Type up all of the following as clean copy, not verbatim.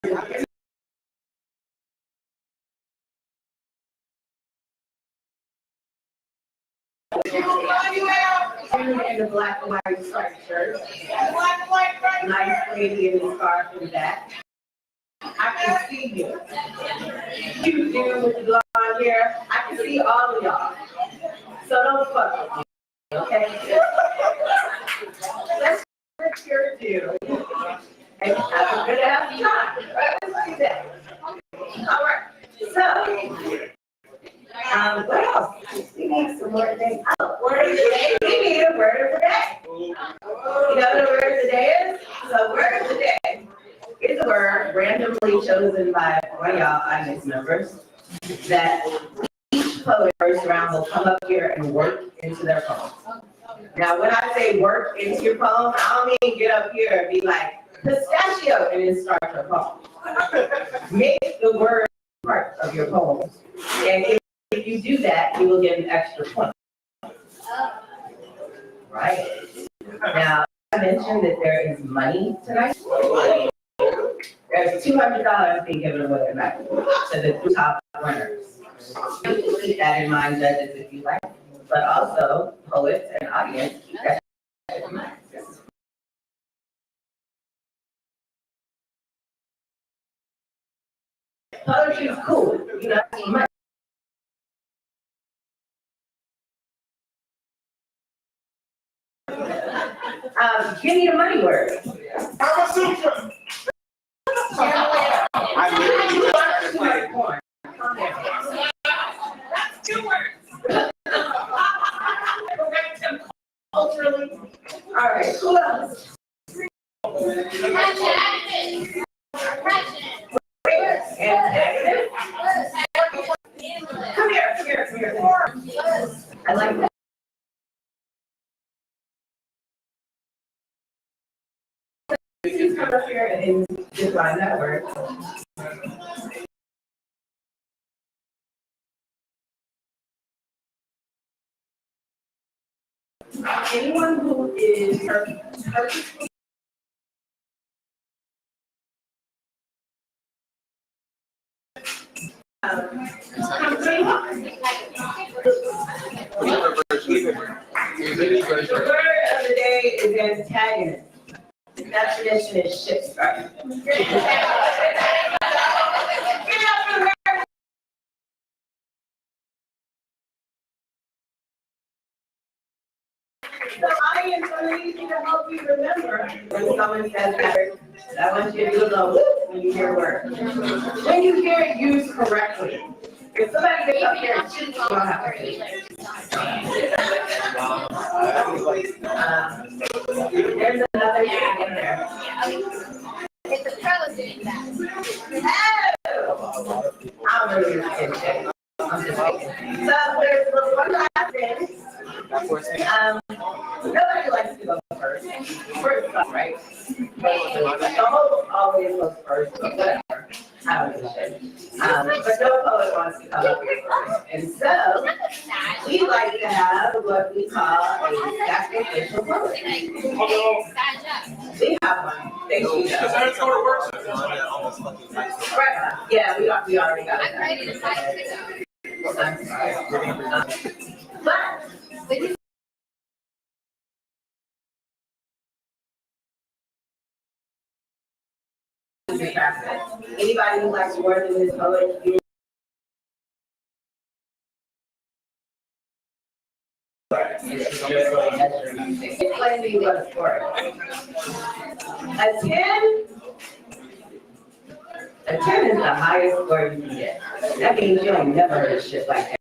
In the black and white striped shirt, nice lady in the scarf in the back. I can see you. You do with the blonde hair. I can see all of y'all. So don't fuck with me, okay? Let's here too. And have a good ass time. Let's do that. All right. So. What else? We need some more things. Oh, word of the day. We need a word of the day. You know what a word of the day is? So, word of the day is a word randomly chosen by one of y'all audience members that each poet first round will come up here and work into their poem. Now, when I say work into your poem, I don't mean get up here and be like pistachio and then start your poem. Make the word part of your poem. And if you do that, you will get an extra point. Right? Now, I mentioned that there is money tonight. There's $200 being given away tonight to the two top winners. Keep that in mind, judges, if you like, but also poets and audience. Poetry is cool, you know, money. Give me a money word. I literally started playing porn. That's 2 words. Culturally. All right, who else? Come here. I like that. Please come up here and define that word. Anyone who is purposefully the word of the day is antagonist. The definition is shit starter. So I am so easy to help you remember when someone says that. I want you to do a little whoop when you hear a word. When you hear it used correctly. If somebody gets up here and shoots, you don't have to. There's another thing in there. It's a prelude. Oh! I'm really kidding. I'm just kidding. So there's one last thing. Nobody likes to go first. First, right? The host always goes first, but whatever. I don't give a shit. But no poet wants to come up here first. And so, we like to have what we call a sacrificial poet. We have one. Thank you. That's how it works. Right. Yeah, we already got it. I'm ready to sign. I'm sorry. But anybody who likes to work in this poet, explain to you what it's for. A 10 is the highest score you can get. That means you ain't never heard of shit like that.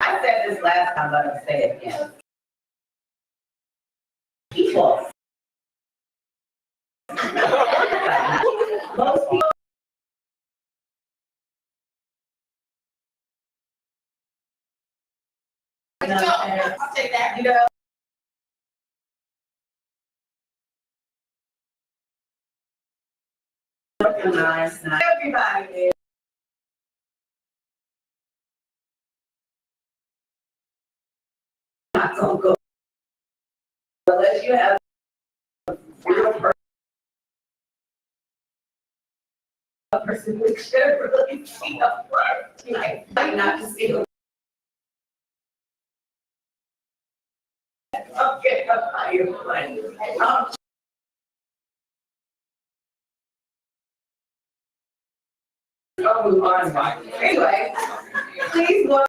I said this last time, but I'll say it again. People. Most people. I'll take that. You know. Everybody is. Not gonna go. unless you have a real person who should really see the front, like not to see the. Okay, how you playing? I'll move on. Anyway, please welcome.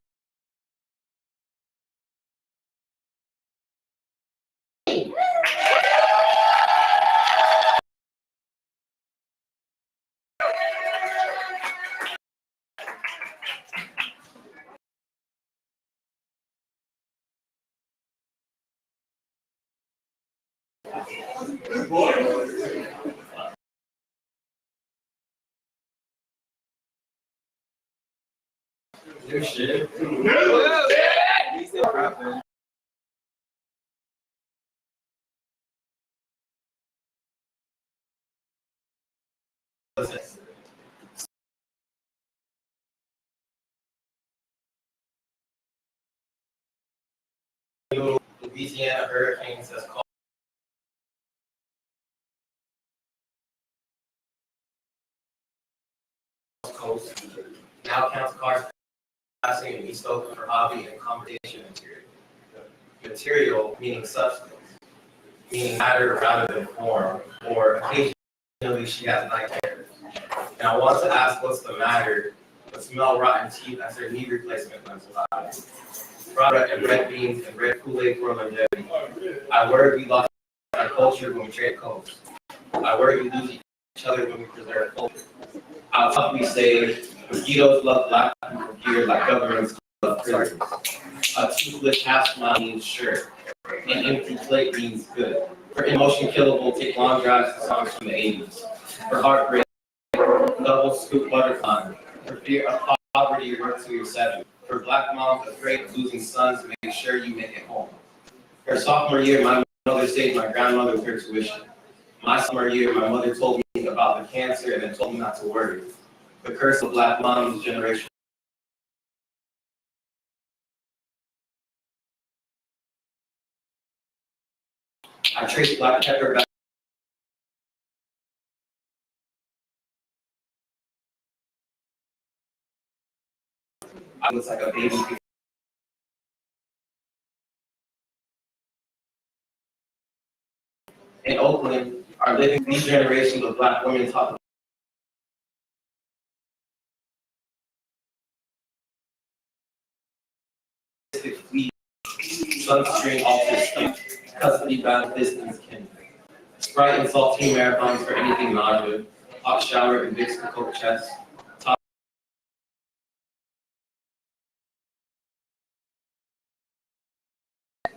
Your shit. Louisiana hurricanes has caused coast now counts cars passing in East Oakland for hobby and accommodation material. Material meaning substance, meaning matter rather than form, or occasionally she has night terrors. And I want to ask what's the matter, but smell rotten teeth as her knee replacement went alive. Product and red beans and red Kool-Aid for longevity. I worry we lost our culture when we trade codes. I worry we lose each other when we preserve culture. I'll probably say mosquitoes love black people here like governments love prisons. A toothless half smile means sure. An empty plate means good. For emotion killable, take long drives to songs from the 80s. For heartbreak, double scoop butterfly. For fear of poverty, work till you're 7. For black moms afraid of losing sons, make sure you make it home. For sophomore year, my mother saved my grandmother with her tuition. My summer year, my mother told me about the cancer and then told me not to worry. The curse of black moms generation. I traced black pepper back. I was like a baby. In Oakland, our living these generations of black women taught sunscreen alters skin, custody battle distance kin. Sprite and saltine marathons for anything nausea, hot shower and Vicks to coat chest.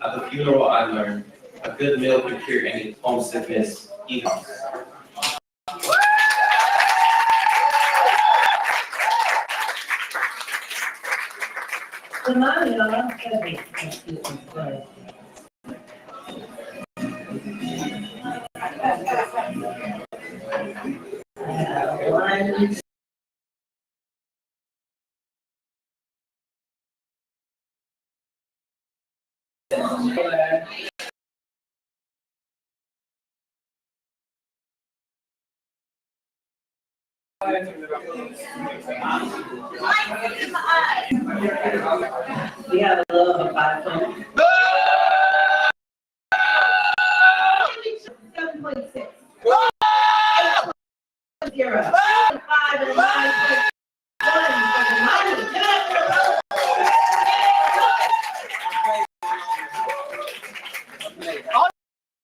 At the funeral, I learned a good meal can cure any homesickness, egos. The money, I'm heavy. One. We have a little of a 5.0. 7.6. 8.0. 5 and 9.1 for the money. All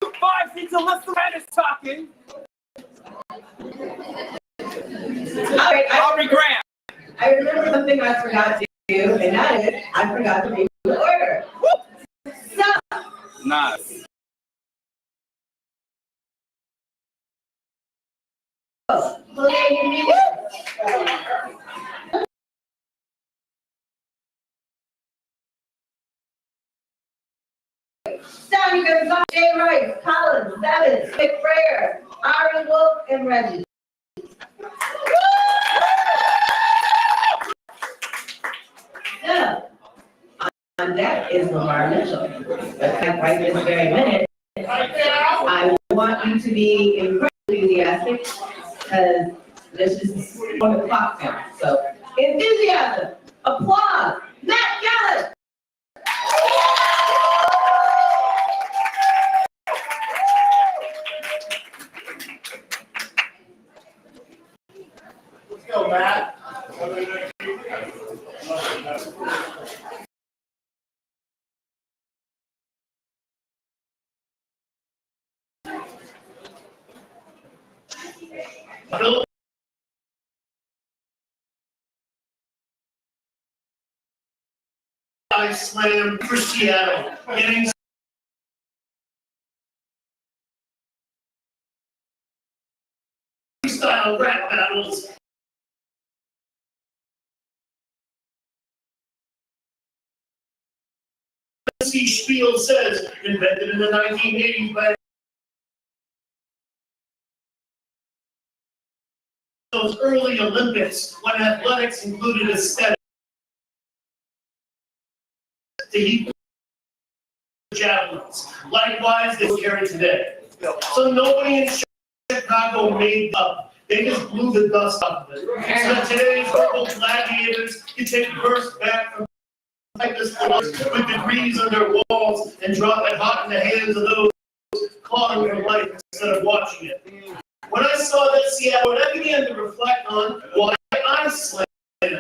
you five need to listen when it's talking. All right, Aubrey Graham. I remember something I forgot to do, and that is I forgot to read the order. So, Nice. well, there you need it. So you got Jay Rice, Collins, Evans, McFrayer, Aaron Wolf, and Reggie. So, on deck is Lamar Mitchell. But right this very minute, want you to be incredibly enthusiastic, because this is on the clock now. So, enthusiasm, applause, Matt Gallup. Let's go, Matt. I slam for Seattle, getting freestyle rap battles. Emcee Spiel says, invented in the 1980s by those early Olympics when athletics included aesthetics. To heat javelins. Likewise, they carry today. So nobody in Chicago made up. They just blew the dust off of it. So that today's local gladiators can take verse back from with degrees on their walls and drop it hot in the hands of those clawing for life instead of watching it. When I saw that Seattle, I began to reflect on why I slam,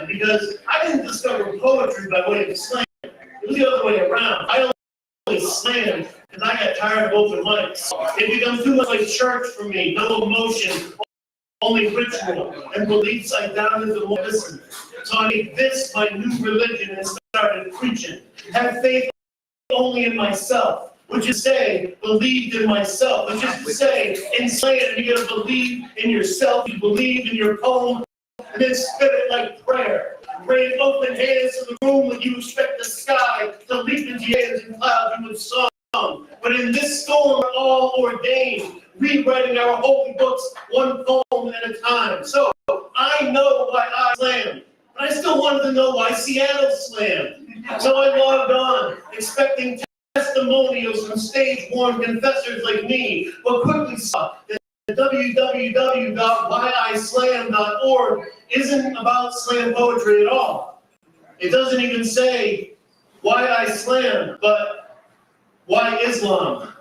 because I didn't discover poetry by way of slam. It was the other way around. I only slammed because I got tired of open mics. It becomes too much like church for me. No emotion, only ritual, and beliefs I down into medicine. So I made this my new religion and started preaching. Have faith only in myself, which is to say, believed in myself, which is to say, in slam, you gotta believe in yourself, you believe in your poem, and then spit it like prayer. Raise open hands to the room when you expect the sky to leap into your hands and cloud you with song. But in this storm, we're all ordained, rewriting our holy books one poem at a time. So I know why I slammed, but I still wanted to know why Seattle slammed. So I logged on, expecting testimonials from stage-worn confessors like me, but quickly saw that www.whyislam.org isn't about slam poetry at all. It doesn't even say why I slam, but why Islam.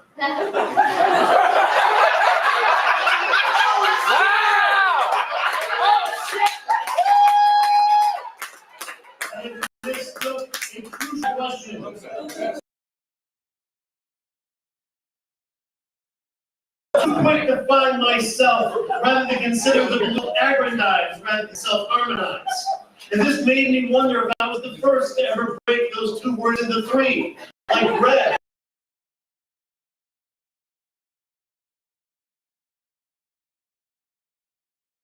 And this took a crucial question. Too quick to find myself, rather than consider the blue aggrandize, rather than self-harmonize. And this made me wonder if I was the first to ever break those two words into three, like red.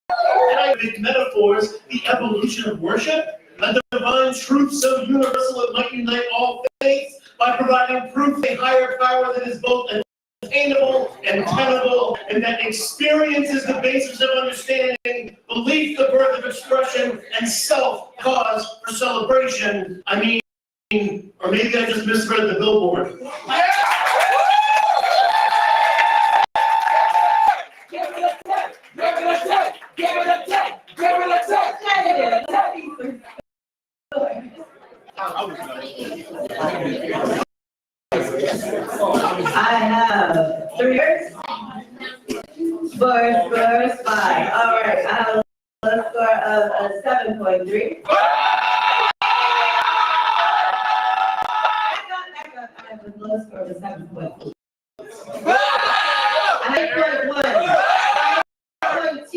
And I make metaphors, the evolution of worship, a divine truth so universal it might unite all faiths by providing proof of a higher power that is both attainable and tenable, and that experience is the basis of understanding, belief the birth of expression, and self cause for celebration. I mean, or maybe I just misread the billboard. I have 3 words. Verse 5. All right, I have a score of a 7.3. Back up. I have a low score of a 7.4. I have 8.1, 8.2,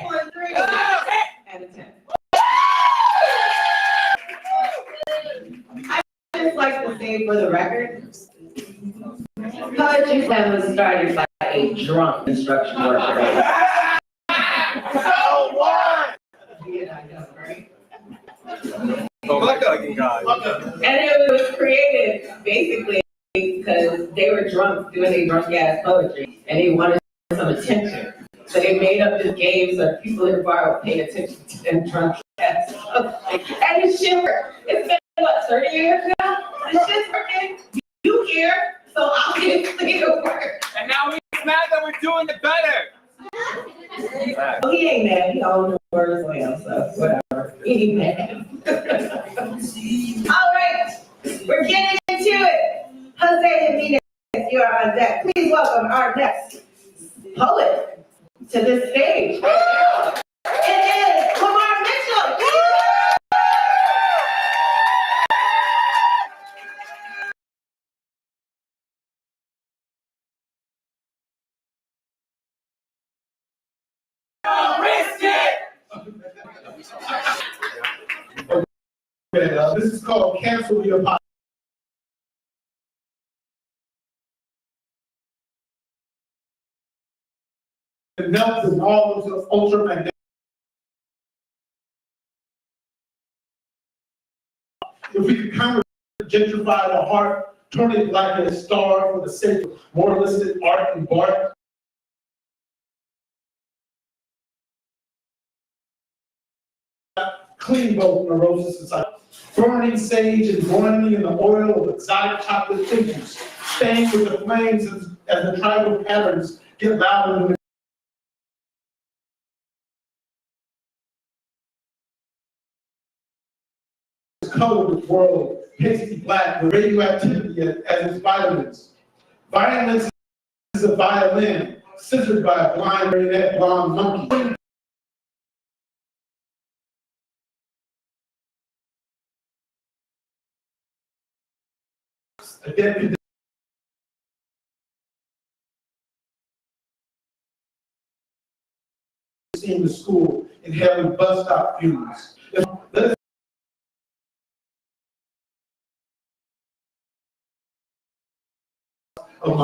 8.3, and a 10. I just like to say for the record, Poetry Slam was started by a drunk construction worker. So what? Yeah, I know, right? Oh my God. And it was created basically because they were drunk doing their drunk ass poetry and they wanted some attention. So they made up this game so people in the bar would pay attention to them drunk ass poetry. And it shit worked. It's been what, 30 years now? This shit's working. You care, so I'll get it to work. And now we smash doing it better. Oh, he ain't mad, he all the words on him, so whatever, he ain't mad. All right, we're getting into it. Jose Jimenez, you're on deck. Please welcome our next poet to this stage. It is Lamar Mitchell. This is called Cancel Your Podcast. It melts in all of the ultramagnetic. If we could kind of gentrify the heart, turn it like a star for the sake of moralistic art and bark. Clean both neurosis society. Burning sage and boiling in the oil of exotic chocolate figures, staying with the flames as the tribal patterns get louder in the colorless world, pasty black with radioactivity as its vitamins. Violence is a violin, scissored by a blind marionette blonde monkey. A deputy in the school inhaling bus stop fumes. Of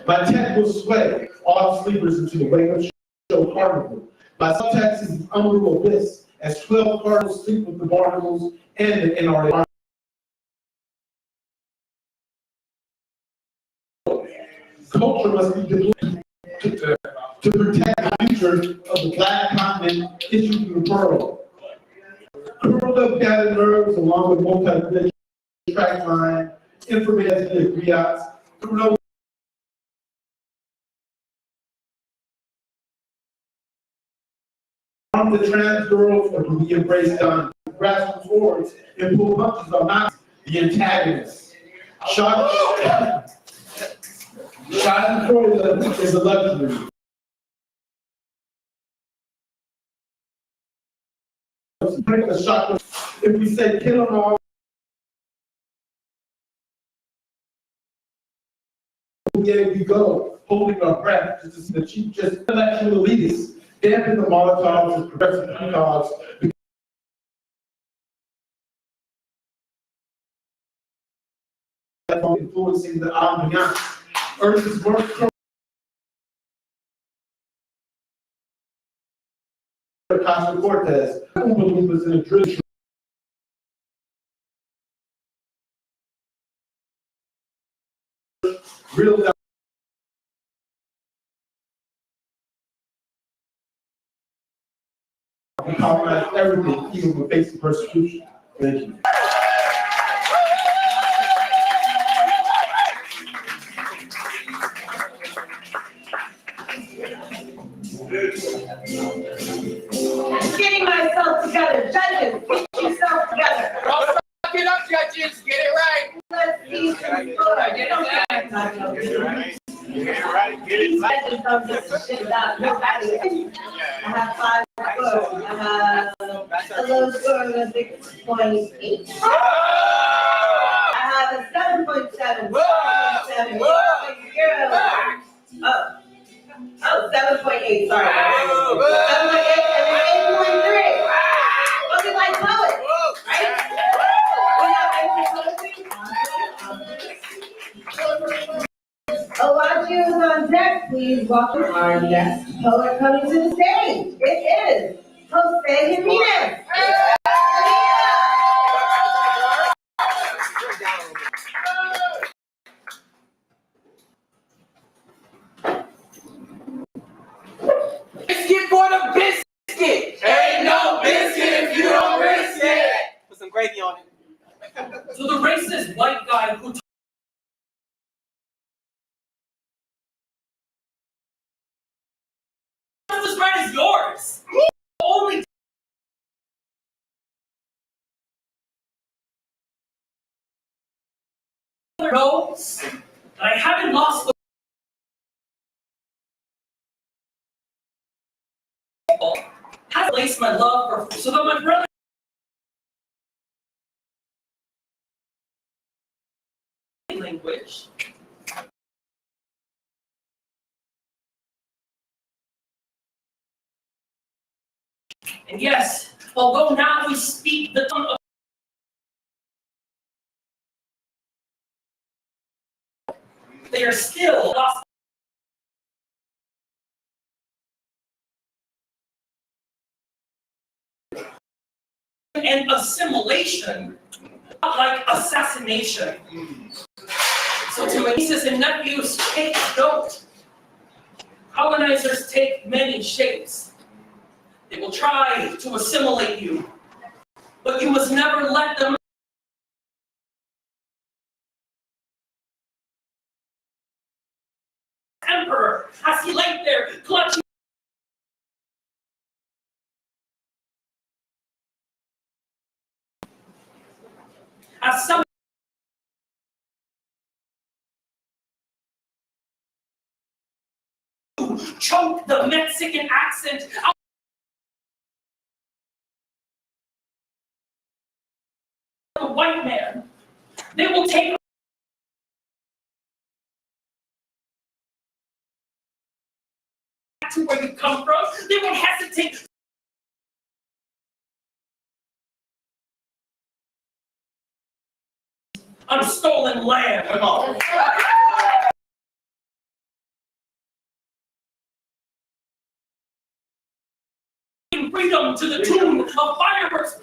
my tech will sway all sleepers into the wake-up show carnival. My subtext is the unreal abyss as 12 cardinals sleep with the barnacles and the NRA. Culture must be depleted to protect the future of the black continent issued through the pearl. Curled up gathered nerves along with multi-bridge track line, informative griots, through no arm the trans girls or do we embrace done, grasp swords and pull punches are not the antagonists. Schadenfreude is a luxury. Bring a shot. If we say kill them all, there we go, holding our breath. This is the chief, just intellectual elitists, dampen the Molotovs and progressive peacocks. Influencing the ambiance. Earth's work. Costa Cortez, Oompa in a drill. Real we compromise everything, even with facing persecution. Thank you. Getting myself together, judges, get yourself together. Don't fuck it up, judges. Get it right. Let's see some photos. You don't have time. Get it right. Get it right. Judges don't get the shit out. Nobody. I have 5 scores. I have a low score of 6.8. I have a 7.7. 7.7. Oh, 7.8, sorry. 7.8 and then 8.3. Look at my poet, right? Elijah is on deck. Please welcome our next poet coming to the stage. It is Jose Jimenez. Biscuit for the biscuit. Ain't no biscuit if you don't risk it. Put some gravy on it. So the racist white guy who goals. Only goals that I haven't lost the has placed my love for so that my brother language. And yes, although now we speak the tongue of they are still lost. And assimilation, not like assassination. So to my nieces and nephews, take note. Colonizers take many shapes. They will try to assimilate you, but you must never let them. Emperor, as he lay there, clutching as some choke the Mexican accent out of the white man. They will take back to where you come from. They won't hesitate. On stolen land. Come on. Freedom to the tune of fireworks.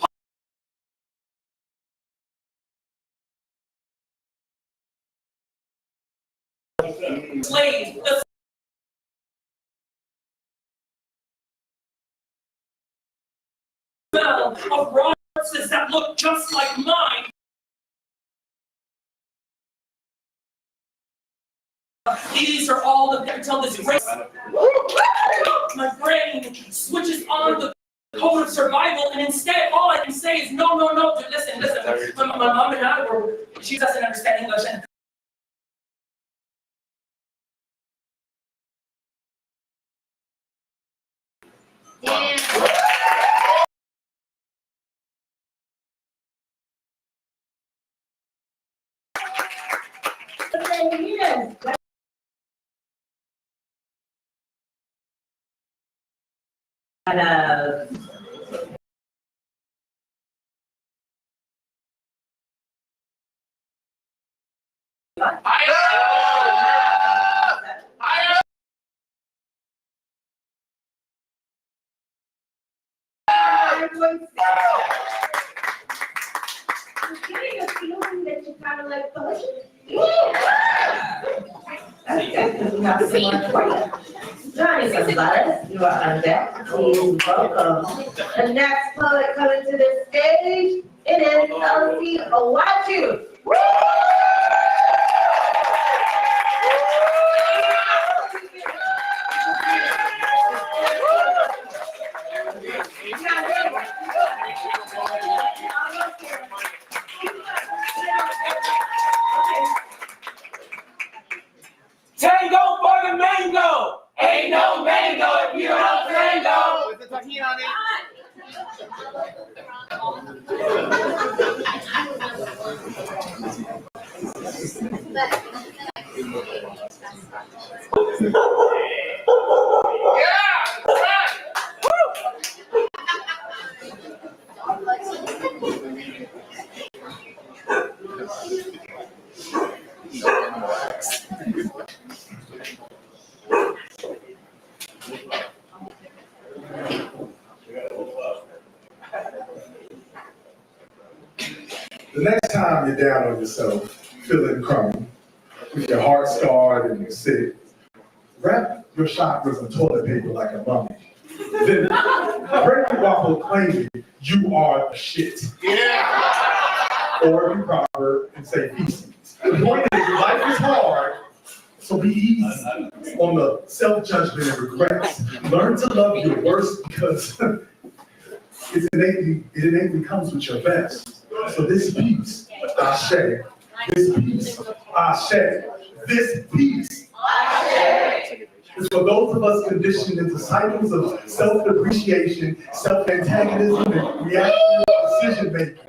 Slave, the smell of raw corpses that look just like mine. These are all the until this race. My brain switches on the code of survival, and instead, all I can say is no. Listen. My mom and I were. She doesn't understand English, and I'm getting a feeling that you kind of like push. That's good, we have so much for you. Johnny Gonzalez, you are on deck. Please welcome the next poet coming to the stage. It is Emcee Owachu. Tango for the mango. Ain't no mango if you don't tango. With the tahini on The next time you're down on yourself, feeling crummy, with your heart scarred and you're sick, wrap your chakras in toilet paper like a mummy. Then break it while proclaiming you are the shit. Yeah. Or be proper and say feces. The point is, life is hard, So be easy on the self-judgment and regrets. Learn to love your worst because it innately comes with your best. So this peace, I share. This peace, I share. This peace, is for those of us conditioned into cycles of self-depreciation, self-antagonism, and reactionary decision-making.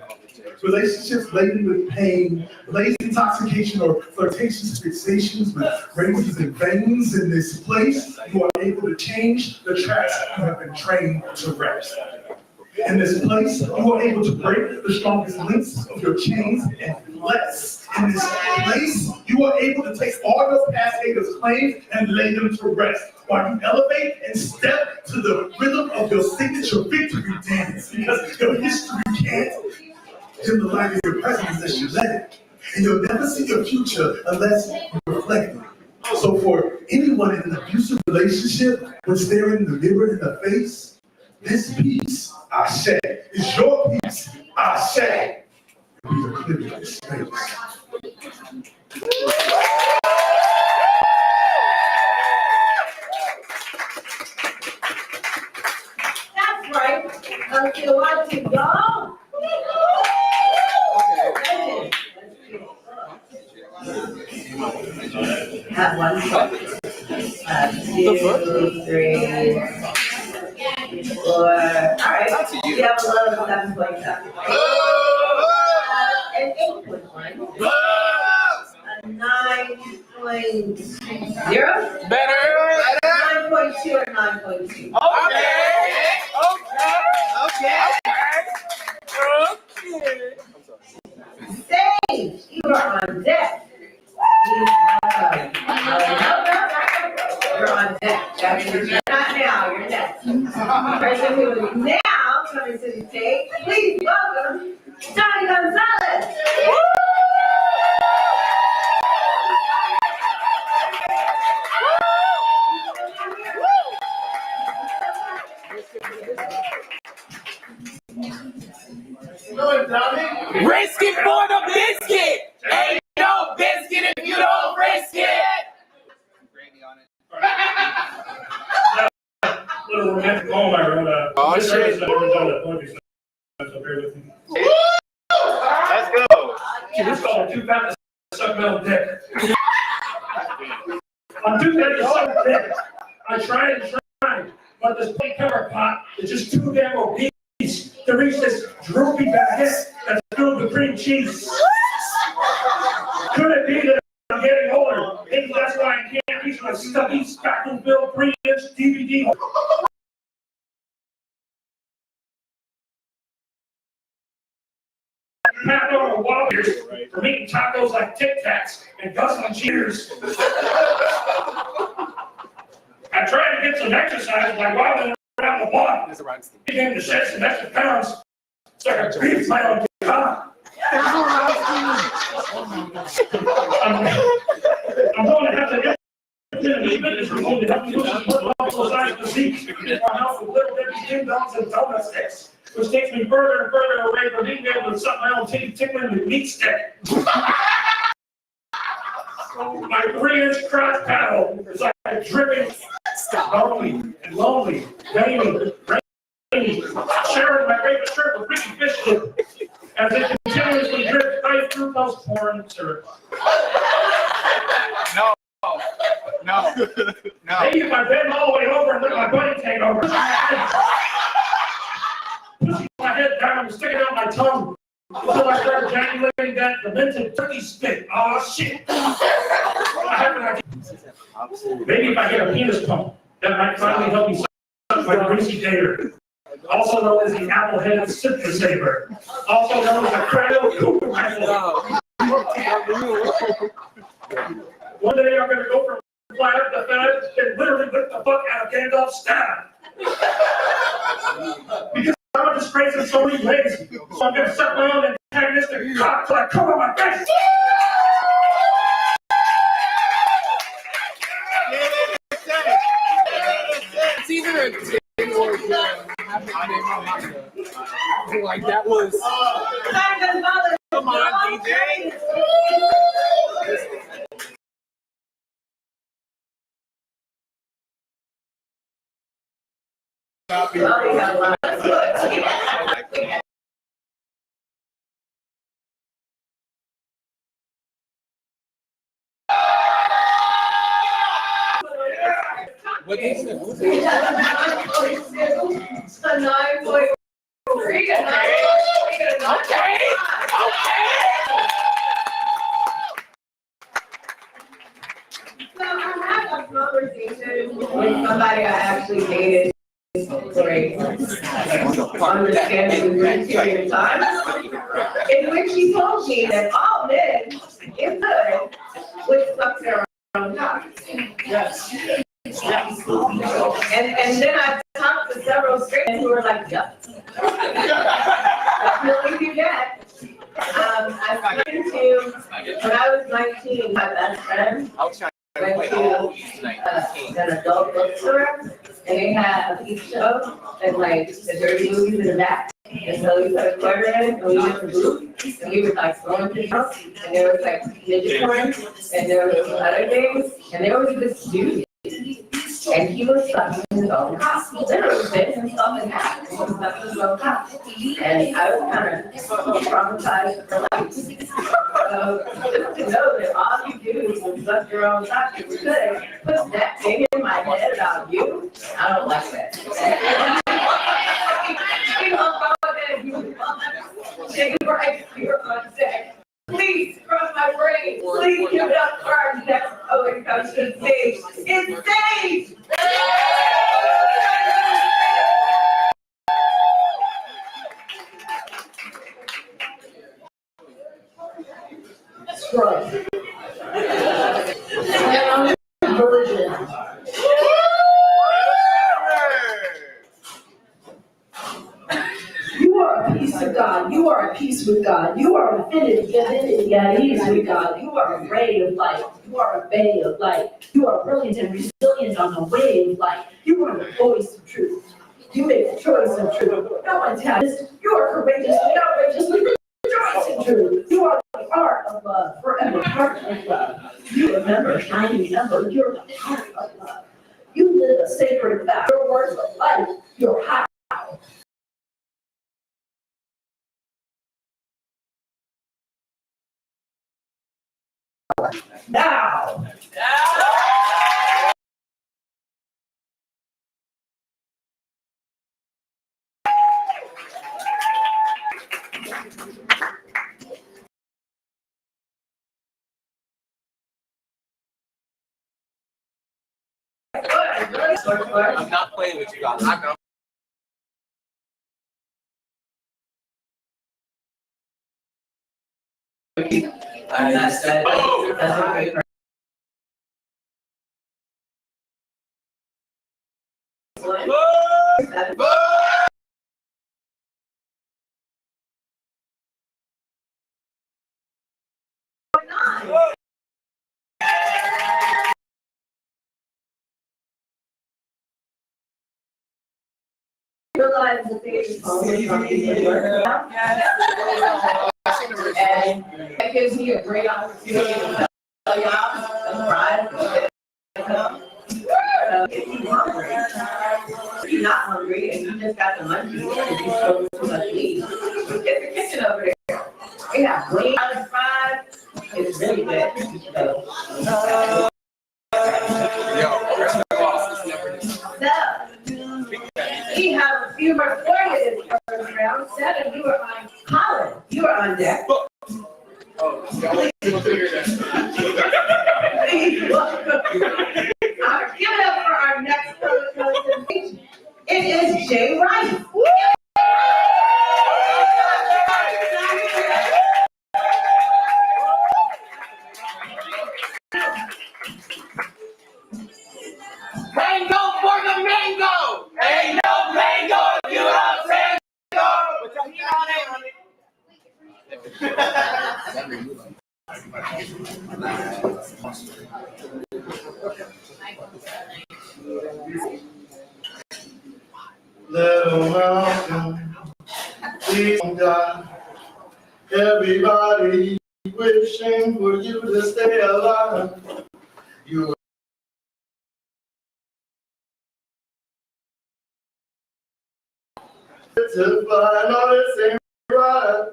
Relationships laden with pain, lazy intoxication, or flirtatious fixations with razors and veins. In this place, you are able to change the tracks you have been trained to rest. In this place, you are able to break the strongest links of your chains and bless. In this place, you are able to take all your past haters' claims and lay them to rest, while you elevate and step to the rhythm of your signature victory dance, because your history can't dim the light of your present unless you let it. And you'll never see your future unless you reflect it. So for anyone in an abusive relationship, when staring the mirror in the face, this peace, I say, is your peace, I say. We are clearing this space. That's right. If you want to go. Have one foot. 2, 3, 4. All right. You have a load of 7.7. An 8.1. A 9.0. Better. 9.2 or 9.2. Okay. Sage, you are on deck. You're on deck. You're not now, you're next. Now, coming to the stage, please welcome Johnny Gonzalez. Risk it for the biscuit. Ain't no biscuit if you don't risk it. Little romantic poem I wrote. Oh, This shit. is never done a poetry slam, so bear with me. Let's go. This called Too Fat to Suck Metal Dick. I'm too fat to suck dick. I tried, but this plate cover pot is just too damn obese to reach this droopy baguette that's filled with cream cheese. Could it be that I'm getting older? Maybe that's why I can't reach my stuffy, spackle-filled 3-inch DVD. Pat over Wallers from eating tacos like Tic Tacs and guzzling cheers. I tried to get some exercise by waddling around the block. Began to shed some extra pounds so I could breathe my own car. I'm going to have to get is removed to help me lose some muscle size physique. My house with little baby ding dongs and donut sticks, which takes me further and further away from being able to suck my own titty tickling with meat stick. My 3-inch crotch paddle is like a dripping, lonely, rainy, sharing my favorite shirt with Ricky Fish as it continuously drips high fructose corn syrup. No. Maybe if I bend all the way over and let my buddy take over. Pushing my head down and sticking out my tongue until I start ejaculating that demented turkey spit. Oh shit! I have an idea. Maybe if I get a penis pump, that might finally help me suck my greasy gator. Also known as the apple-headed citrus saver. Also known as the cryo cooper rifle. One day I'm gonna go from flat to fat and literally whip the fuck out of Gandalf's staff. Because I'm a disgrace in so many ways, so I'm gonna suck my own antagonistic cock till I come on my face. It's either a thing or like that was. Come on, DJ. We already have a lot of good. What is it? We have a 9.2, a 9.3, a 9.3, a 9.5. So I had a conversation with somebody I actually dated for a understanding good period of time, in which he told me that all men, if good, would suck their own cock. Yes. And then I talked to several straight men who were like, yeah. Definitely do that. I went to, when I was 19, my best friend I was trying went to an adult bookstore, and they had a peep show, and like, the dirty movies in the back. And so we put a quarter in, and we went to booth, and we were like throwing things out, and there was like ninja porn, and there was other things, and there was this dude. And he was sucking his own cock, literally spitting himself in half, and he was sucking his own cock. And I was kind of traumatized for life. So just to know that all you do is suck your own cock, if you could, put that thing in my head about you, I don't like that. You don't go there, you take a break, you're on deck. Please scrub my brain. Please give it up for our next poet comes to the stage. It's Sage! Scrub. Version. You are a piece of God. You are a peace with God. You are infinity at ease with God. You are a ray of light. You are a bay of light. You are brilliant and resilient on the way of light. You are the voice of truth. You make the choice of truth. No one tells. You are courageous and outrageously rejoice in truth. You are the art of love, forever part of love. You remember shining number. You're the heart of love. You live a sacred vow. Your words of life. Your how. Now. I'm not playing with you guys. I know. And that's that. That's okay. Realize that they only something to work out. And it gives me a great opportunity to tell y'all and pride. If you're not hungry and you just got the money, and you show too much meat, get the kitchen over there. They have wings and fries. It's really good. So, we have a few more for you this first round. 7, you are on Colin. You are on deck. Please welcome. Give it up for our next presentation. It is Jay Wright. Mango for the mango! Ain't no mango if you don't mango! Put your heat on it. Little mountain, please God. Everybody wishing for you to stay alive. You to fly on the same ride.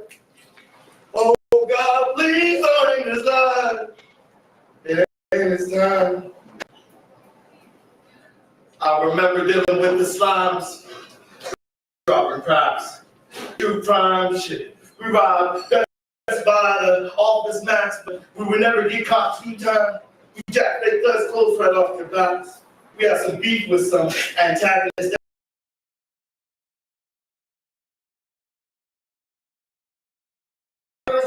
Oh God, please don't end this life. It ain't this time. I remember dealing with the slimes, dropping cracks, true crime shit. We robbed Best Buy, the Office Max, but we would never get caught 2 times. We jacked their first clothes right off their backs. We had some beef with some antagonists.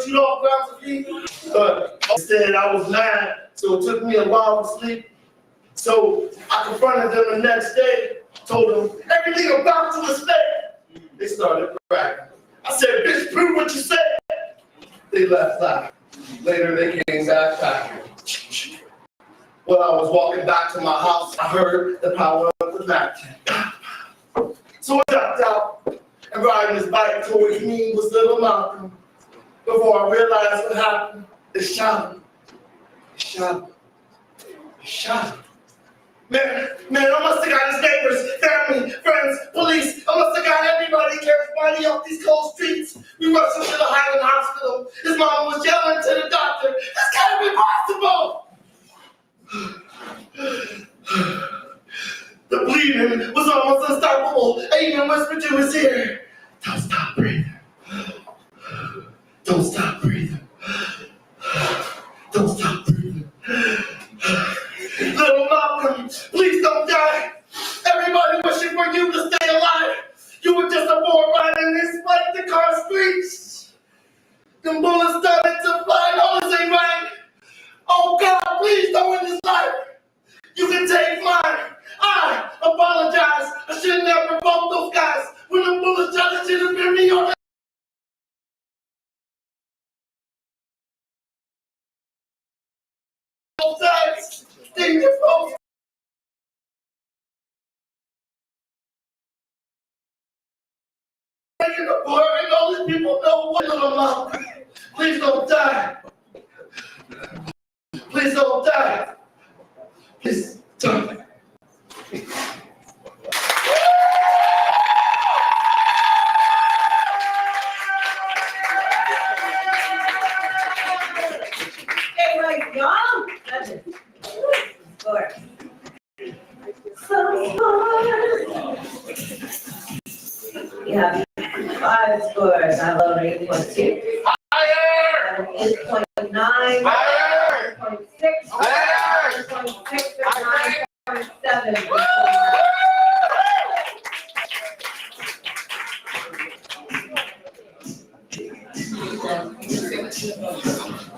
Shoot off grounds of beef. But instead, I was mad, so it took me a while to sleep. So I confronted them the next day, told them everything about you is fake. They started cracking. I said, bitch, prove what you said. They left laughing. Later, they came back packing. While I was walking back to my house, I heard the power of the Mac. So I dropped out and riding his bike towards me was little Malcolm. Before I realized what happened, they shot him. They shot him. They shot him. Man, I must have got his neighbors, family, friends, police. I must have got everybody carries money off these cold streets. We rushed him to the Highland Hospital. His mom was yelling to the doctor, "This can't be possible!" The bleeding was almost unstoppable. I even whispered to his ear, "Don't stop breathing. Don't stop breathing. Don't stop breathing." Little Malcolm, please don't die. Everybody wishing for you to stay alive. You were just a boy riding this like the car screeched. Them bullets started to fly. No, this ain't right. Oh God, please don't end this life. You can take mine. I apologize. I should never provoke those guys. When the bullets shot, it should have been me on the both sides. Sting your folks. Making the boy and all these people know what little Malcolm. Please don't die. Please don't die. Please don't die. Hey, like, y'all, that's it. Score. So hard. Yeah, 5 scores. I love 8.2. Higher! 8.9. Higher! 8.6. Higher! 8.6 or 9.7.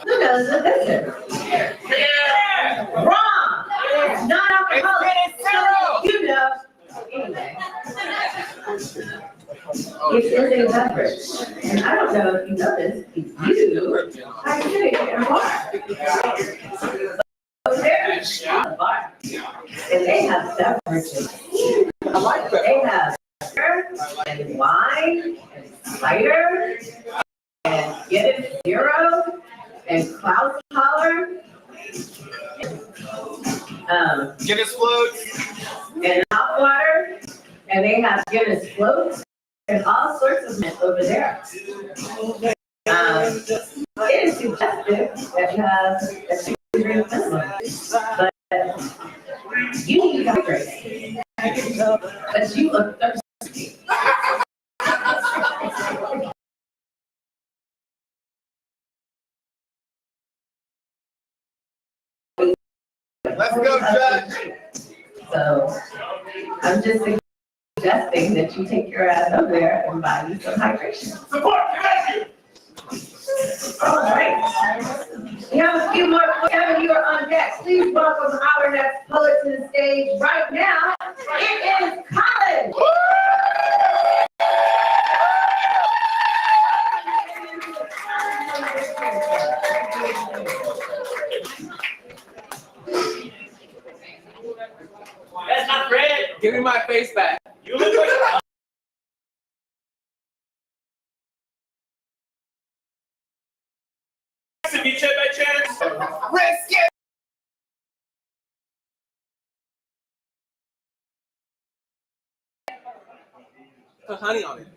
Who knows what this is? Wrong! It's non-alcoholic. It's zero. You know. Anyway. It is a beverage. And I don't know if you know this, you are sitting in a bar. So there's a bar. And they have beverages. I like that. They have beer and wine and cider and get it zero and cloud collar. Guinness floats. And hot water, and they have Guinness floats and all sorts of mess over there. It is suggestive that you have a 2-drink minimum, but you need to hydrate. But you look thirsty. Let's go, Judge. So I'm just suggesting that you take your ass over there and buy you some hydration. Support, thank you. All right. We have a few more. Kevin, you are on deck. Please welcome our next poet to the stage right now. It is Colin. That's not Fred. Give me my face back. You look like ceviche by chance? Risk it. Put honey on it.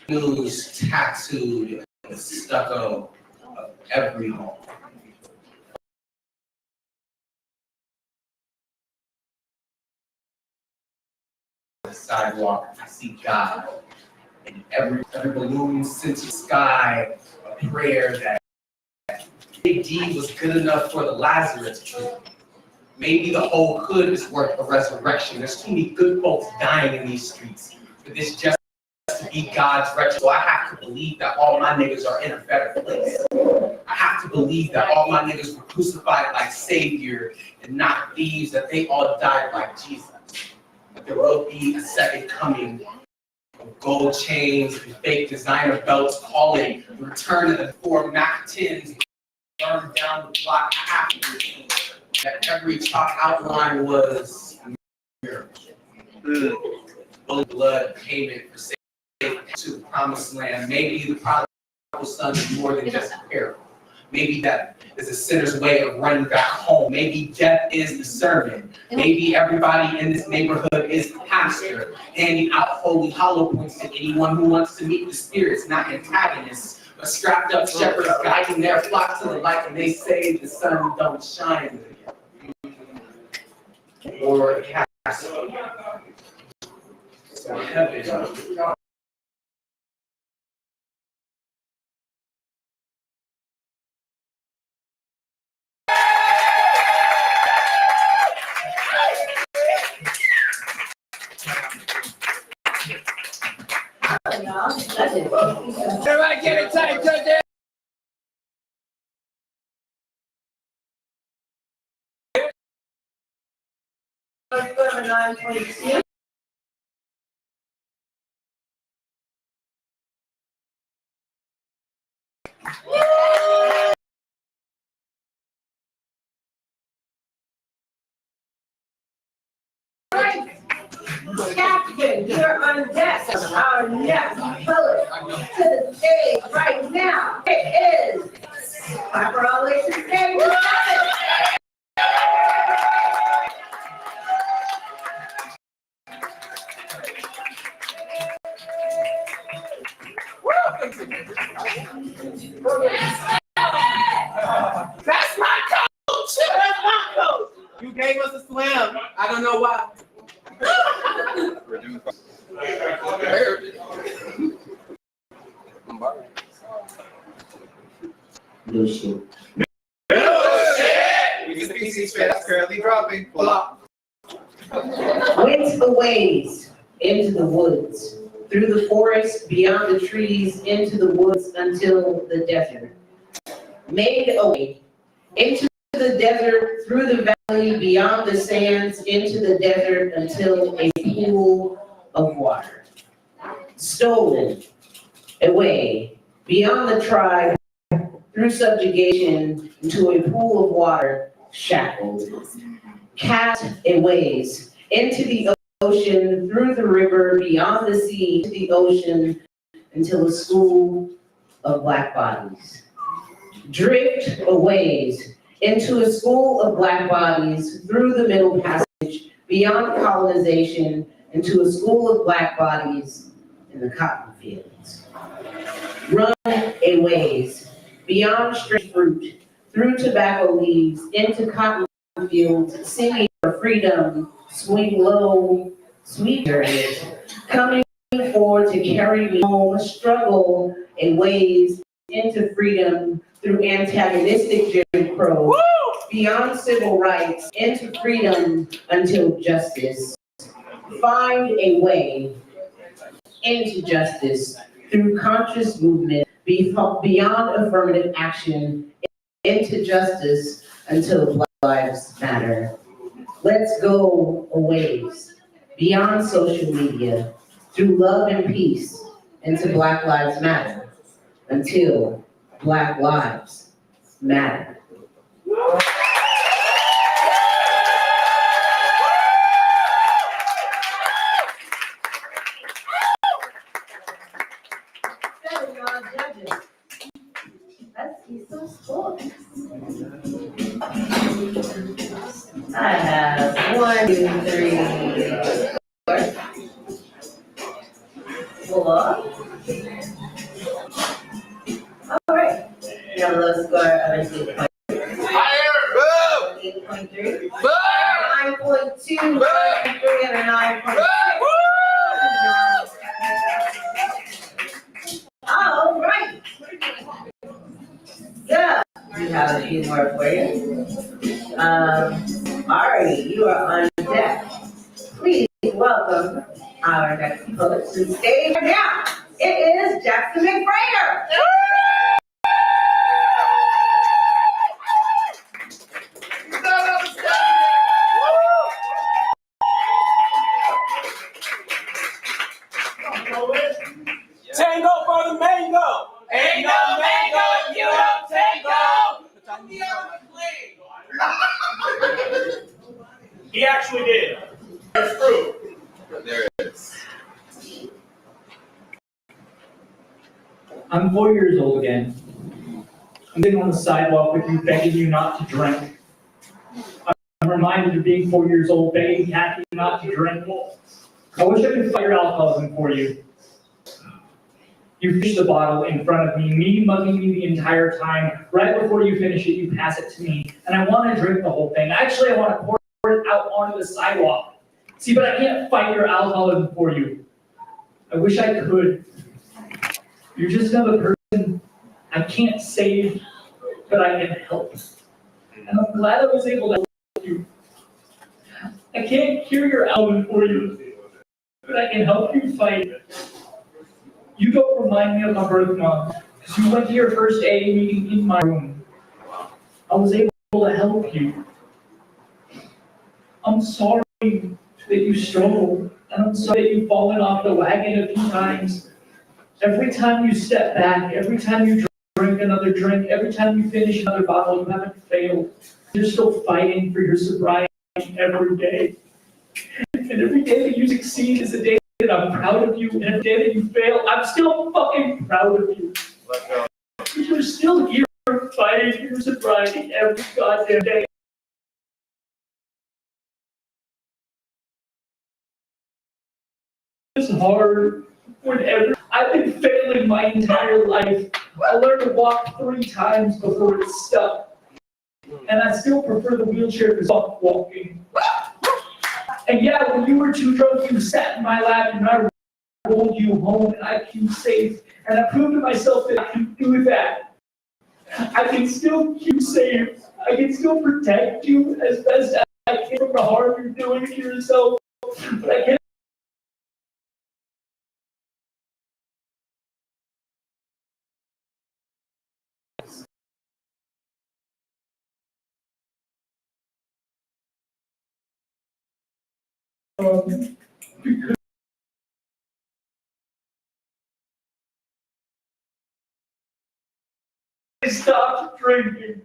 News tattooed and stucco of every home. The sidewalk, I see God. And every balloon sent to the sky, a prayer that big deed was good enough for the Lazarus tree. Maybe the whole hood is worth a resurrection. There's too many good folks dying in these streets for this just to be God's wretched. So I have to believe that all my niggas are in a better place. I have to believe that all my niggas were crucified like Savior and not thieves, that they all died like Jesus. But there will be a second coming of gold chains and fake designer belts, calling the return of the 4 Mac 10s, burn down the block. I have to believe that every chalk outline was a miracle. Blood payment for safety to the promised land. Maybe the prodigal son is more than just a parable. Maybe that is a sinner's way of running back home. Maybe death is the sermon. Maybe everybody in this neighborhood is the pastor, handing out holy hollow points to anyone who wants to meet the spirits, not antagonists, but strapped up shepherds guiding their flock to the light, and they say the sun don't shine. Or Jasso. So heaven. Everybody get it tight, good there. Captain, you're on deck. Our next bullet to the stage right now. It is Piper Alexis Day. That's my coach! That's my coach! You gave us a slam. I don't know why. No shit. Because the PC straight that's currently dropping. PLOUGH. Went a ways into the woods, through the forest, beyond the trees, into the woods until the desert. Made a way into the desert, through the valley, beyond the sands, into the desert until a pool of water. Stolen away beyond the tribe, through subjugation into a pool of water, shackled. Cast away into the ocean, through the river, beyond the sea, to the ocean, until a school of black bodies. Drift away into a school of black bodies, through the Middle Passage, beyond colonization, into a school of black bodies in the cotton fields. Run away beyond straight fruit, through tobacco leaves, into cotton fields, singing for freedom, swing low, sweet periods, coming forward to carry me home, struggle in ways into freedom through antagonistic Jim Crow, beyond civil rights, into freedom until justice. Find a way into justice through conscious movement, beyond affirmative action, into justice until Black Lives Matter. Let's go a ways beyond social media, through love and peace, into Black Lives Matter, until Black Lives Matter. Judges. That's He's so small. I have 1, 2, 3, 4. All right. You have a low score of 8.3. Higher! 8.3. Boo! 9.2, 9.3, and a 9.6. All right. So, we have a few more for you. Ari, you are on deck. Please welcome our next poet to the stage now. It is Jackson McBrayer. Tango for the mango. Ain't no mango if you don't tango. He actually did. That's true. There it is. I'm 4 years old again. I'm sitting on the sidewalk with you, begging you not to drink. I'm reminded of being 4 years old, begging Kathy not to drink. I wish I could fight your alcoholism for you. You finish the bottle in front of me mugging me the entire time. Right before you finish it, you pass it to me. And I want to drink the whole thing. Actually, I want to pour it out onto the sidewalk. See, but I can't fight your alcoholism for you. I wish I could. You're just another person I can't save, but I can help. And I'm glad I was able to help you. I can't cure your alcoholism for you, but I can help you fight. You don't remind me of my birth mom, because you went to your first AA meeting in my room. I was able to help you. I'm sorry that you struggled, and I'm sorry that you've fallen off the wagon a few times. Every time you step back, every time you drink another drink, every time you finish another bottle, you haven't failed. You're still fighting for your sobriety every day. And every day that you succeed is a day that I'm proud of you, and every day that you fail, I'm still fucking proud of you. Let's go. You're still here fighting for your sobriety every goddamn day. It's hard whenever I've been failing my entire life. I learned to walk 3 times before it's stuck. And I still prefer the wheelchair to fuck walking. And yeah, when you were too drunk, you sat in my lap and I rolled you home and I kept you safe. And I proved to myself that I can do that. I can still keep you safe. I can still protect you as best as I can from the harm you're doing to yourself. But I can't. I stopped drinking.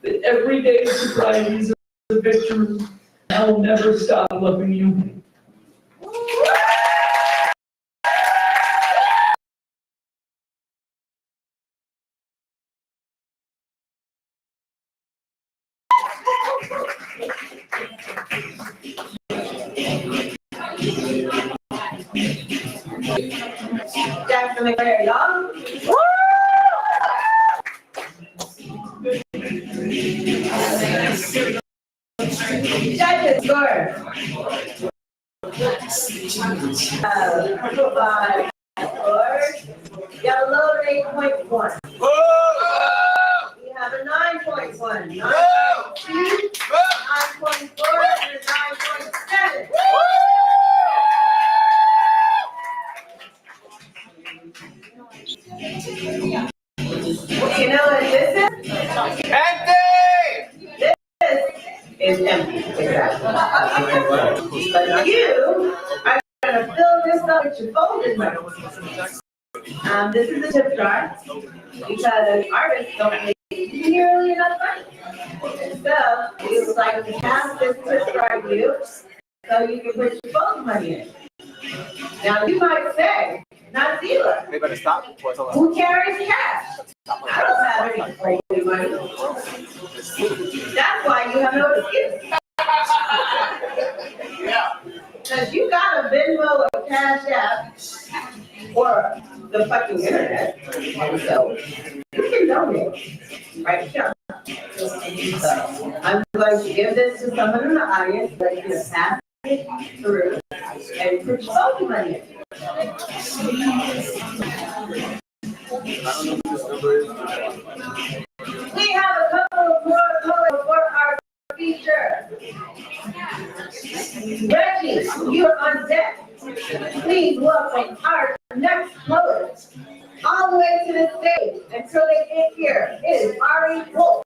That every day of sobriety is a victory. I will never stop loving you. Jackson McBrayer, y'all. Judges, score. 5, 4. You have a lower 8.1. You have a 9.1, 9.2, 9.4, and a 9.7. You know what this is? Empty! This is empty, exactly. But you are gonna fill this up with your folded money. This is a tip jar, because artists don't make nearly enough money. And so, we would like to pass this tip jar to you. so you can put your phone money in. Now, you might say, not dealer. They better stop before it's over. Who carries cash? I don't have any holy money. That's why you have no excuse. Because you got a Venmo or Cash App or the fucking internet. So you can donate right here. So I'm going to give this to someone in the audience, but you can pass it through and put your phone money in. We have a couple of more colors for our feature. Reggie, you're on deck. Please welcome our next poet all the way to the stage until they get here. It is Ari Wolf.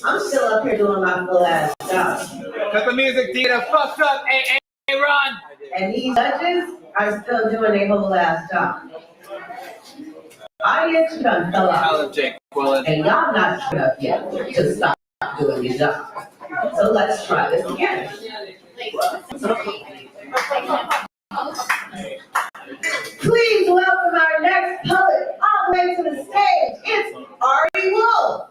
I'm still up here doing my full ass job. Cut the music, Dita. Fucked up. Hey, Ron. And these judges are still doing their whole ass job. Audience, you done fell out. Alan Jake Quillen. And y'all not shut up yet to stop doing your job. So let's try this again. Please welcome our next poet all the way to the stage. It's Ari Wolf.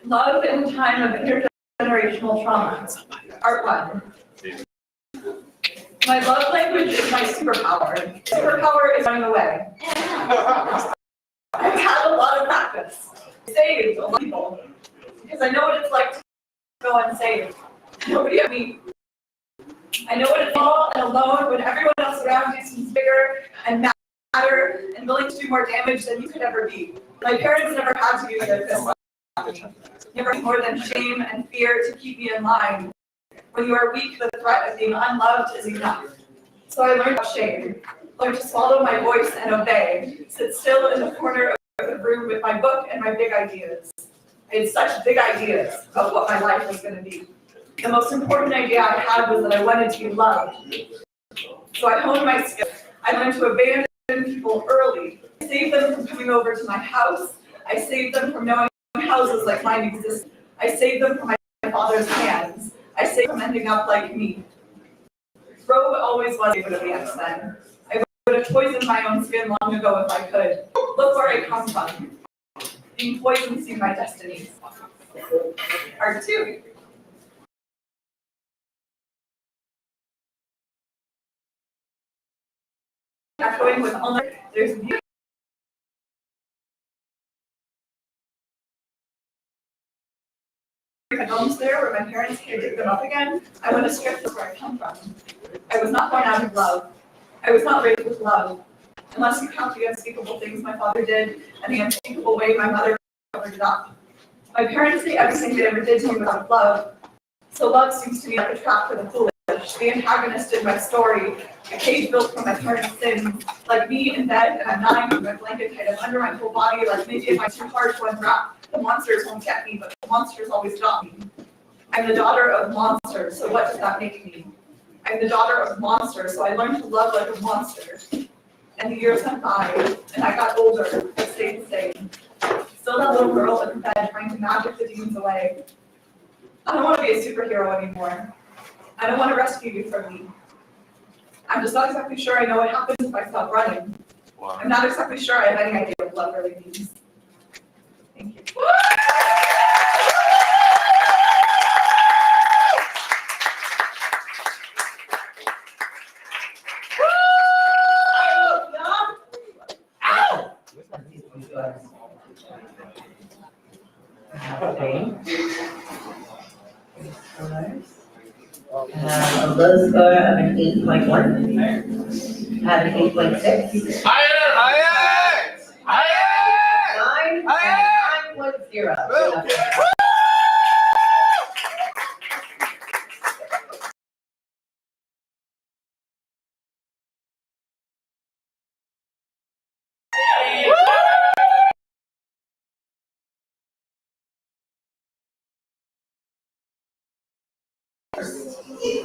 Love in a time of intergenerational trauma. Part 1. My love language is my superpower. Superpower is running away. I've had a lot of practice. Saved a lot of people. Because I know what it's like to go unsaved. Nobody at me. I know what it's all and alone when everyone else around you seems bigger and madder and willing to do more damage than you could ever be. My parents never had to use their fists. Never more than shame and fear to keep me in line. When you are weak, the threat of being unloved is enough. So I learned about shame, learned to swallow my voice and obey, sit still in the corner of the room with my book and my big ideas. I had such big ideas about what my life was going to be. The most important idea I had was that I wanted to be loved. So I honed my skills. I learned to abandon people early. I saved them from coming over to my house. I saved them from knowing houses like mine exist. I saved them from my father's hands. I saved them from ending up like me. Robe always was able to be X-Men. I would have poisoned my own skin long ago if I could. Look where I come from. Being poisoned seemed my destiny. Part 2. Echoing with all there's beauty. My home's there where my parents can dig them up again. I want to strip where I come from. I was not born out of love. I was not raised with love. Unless you count the unspeakable things my father did and the unspeakable way my mother covered it up. My parents say everything they ever did to me was out of love. So love seems to me like a trap for the foolish. The antagonist in my story, a cage built from my parents' sins, like me in bed and I'm lying with my blanket tied up under my whole body, like maybe if I'm too hard to unwrap, the monsters won't get me, but the monsters always stop me. I'm the daughter of monsters, so what does that make me? I'm the daughter of monsters, so I learned to love like a monster. And the years went by, and I got older, but stayed the same. Still that little girl in bed trying to magic the demons away. I don't want to be a superhero anymore. I don't want to rescue you from me. I'm just not exactly sure I know what happens if I stop running. Wow. I'm not exactly sure I have any idea what love really means. Thank you. A low score of an 8.1. At an 8.6. Higher! Higher! 9 and 9.0.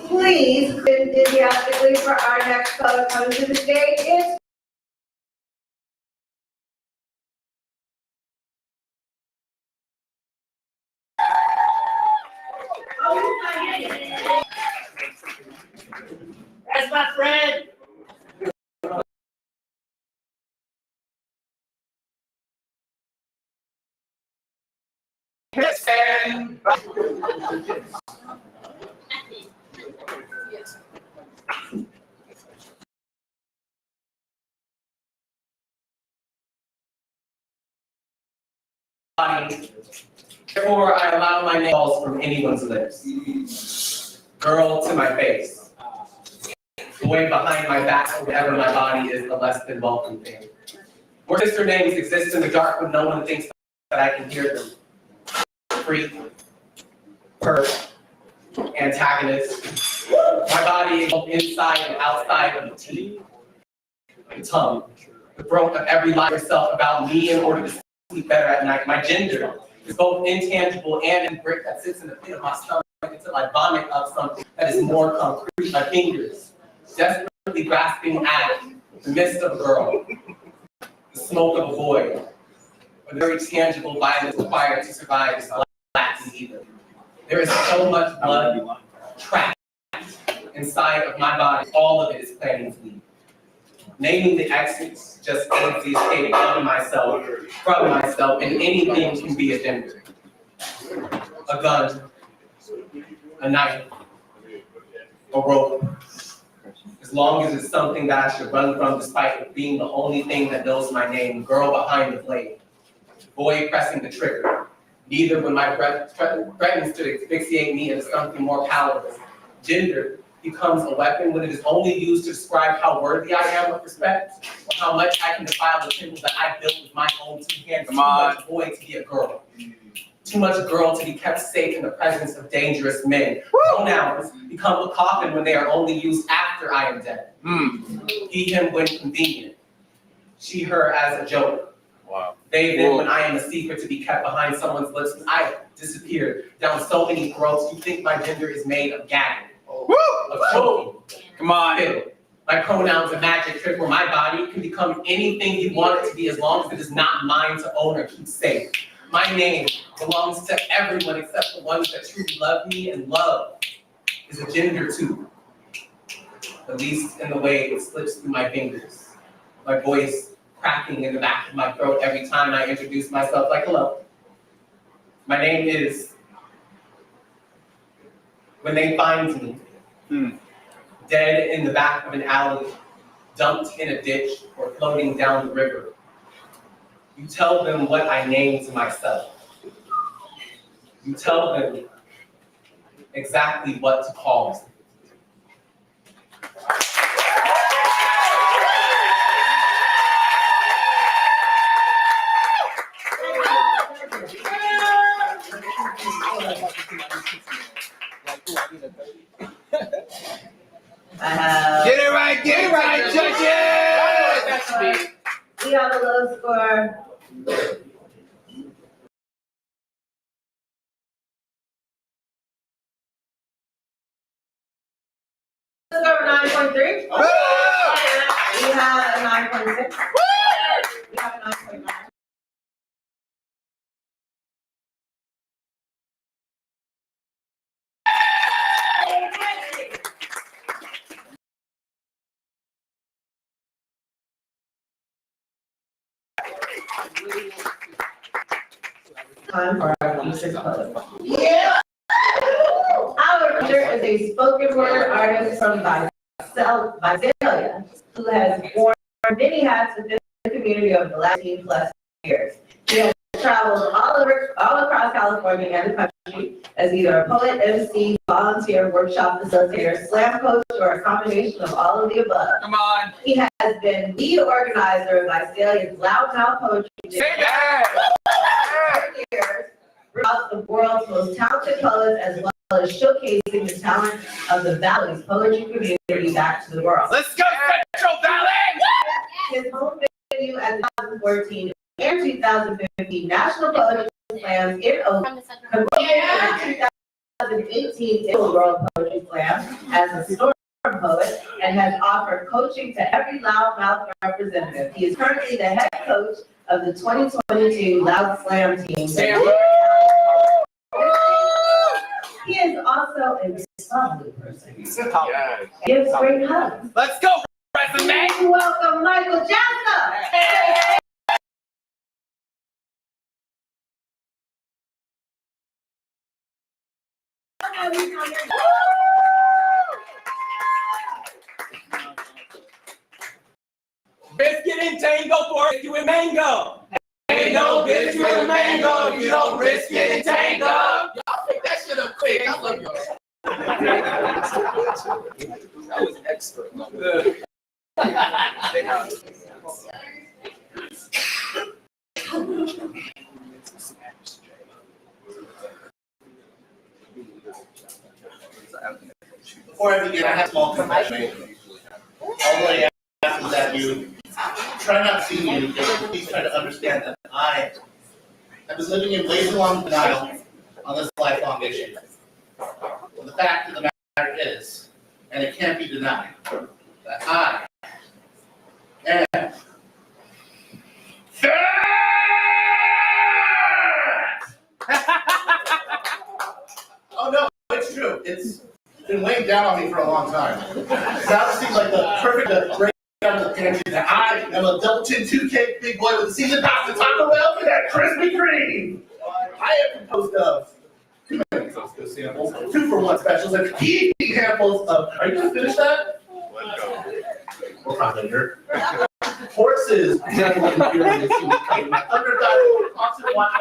Please, enthusiastically for our next fellow coming to the stage is That's my friend. Therefore, I allow my name calls from anyone's lips. Girl to my face. Boy behind my back, wherever my body is, a less than welcome thing. More sister names exist in the dark when no one thinks that I can hear them. Freak, perp, antagonist. My body is both inside and outside of the teeth. The tongue, the throat of every lie yourself about me in order to sleep better at night. My gender is both intangible and a brick that sits in the pit of my stomach until I vomit up something that is more concrete. My fingers, desperately grasping at the mist of a girl, the smoke of a boy, a very tangible violence required to survive this black disease. There is so much blood trapped inside of my body, all of it is planning to leave. Naming the exits just aids the escape of myself, from myself, and anything can be a gender. A gun, a knife, a rope. As long as it's something that I should run from despite it being the only thing that knows my name, girl behind the blade, boy pressing the trigger. Neither when my breath threatens to asphyxiate me into something more powerless. Gender becomes a weapon when it is only used to describe how worthy I am of respect, or how much I can defile the temple that I built with my own 2 hands. Too much boy to be a girl. Too much girl to be kept safe in the presence of dangerous men. Pronouns become a coffin when they are only used after I am dead. He, him when convenient. She, her as a joke. Wow. They, them when I am a secret to be kept behind someone's lips. I disappeared down so many throats. You think my gender is made of gagging. Of choking. Come on. My pronouns a magic trick where my body can become anything you want it to be as long as it is not mine to own or keep safe. My name belongs to everyone except the ones that truly love me, and love is a gender too. At least in the way it slips through my fingers. My voice cracking in the back of my throat every time I introduce myself like, hello. My name is, when they find me, dead in the back of an alley, dumped in a ditch, or floating down the river. You tell them what I named myself. You tell them exactly what to call me. Get it right, judges! we have a low score. Score 9.3. We have a 9.6. We have a 9.9. Time for our music club. Yeah. Our leader is a spoken word artist from Visalia, who has worn many hats within the community over the last 10+ years. He has traveled all across California and the country as either a poet, MC, volunteer, workshop facilitator, slam coach, or a combination of all of the above. Come on. He has been lead organizer of Visalia's Loudmouth Poetry Say that. for years, throughout the world's most talented poets, as well as showcasing the talent of the Valley's poetry community back to the world. Let's go, Central Valley. His home venue at the 2014 and 2015 National Poetry Slams in Oakland, competed in 2018 Ill World Poetry Slam as a storm poet, and has offered coaching to every Loudmouth representative. He is currently the head coach of the 2022 Loud Slam team. He is also a lovely person. Gives great hugs. Let's go, resume. Welcome, Michael Jasso. Biscuit and tango for you and mango. Ain't no biscuit and mango. You don't risk it and tango. Y'all pick that shit up quick. I love y'all. That was expert. Before I begin, I have a small confession. All I ask is that you try not to see me, but please try to understand that I have been living in way too long denial on this lifelong issue. Well, the fact of the matter is, and it can't be denied, that I am fat! Oh no, it's true. It's been weighing down on me for a long time. Now it seems like the perfect break out of the pantry that I am a double chin 2K big boy with a seasoned pasta Taco Bell and that Krispy Kreme. I am composed of 2 many Costco samples, 2-for-1 specials, and key handfuls of. Are you gonna finish that? We're probably later. Horses, gentlemen, furious, my thunder god, constant watch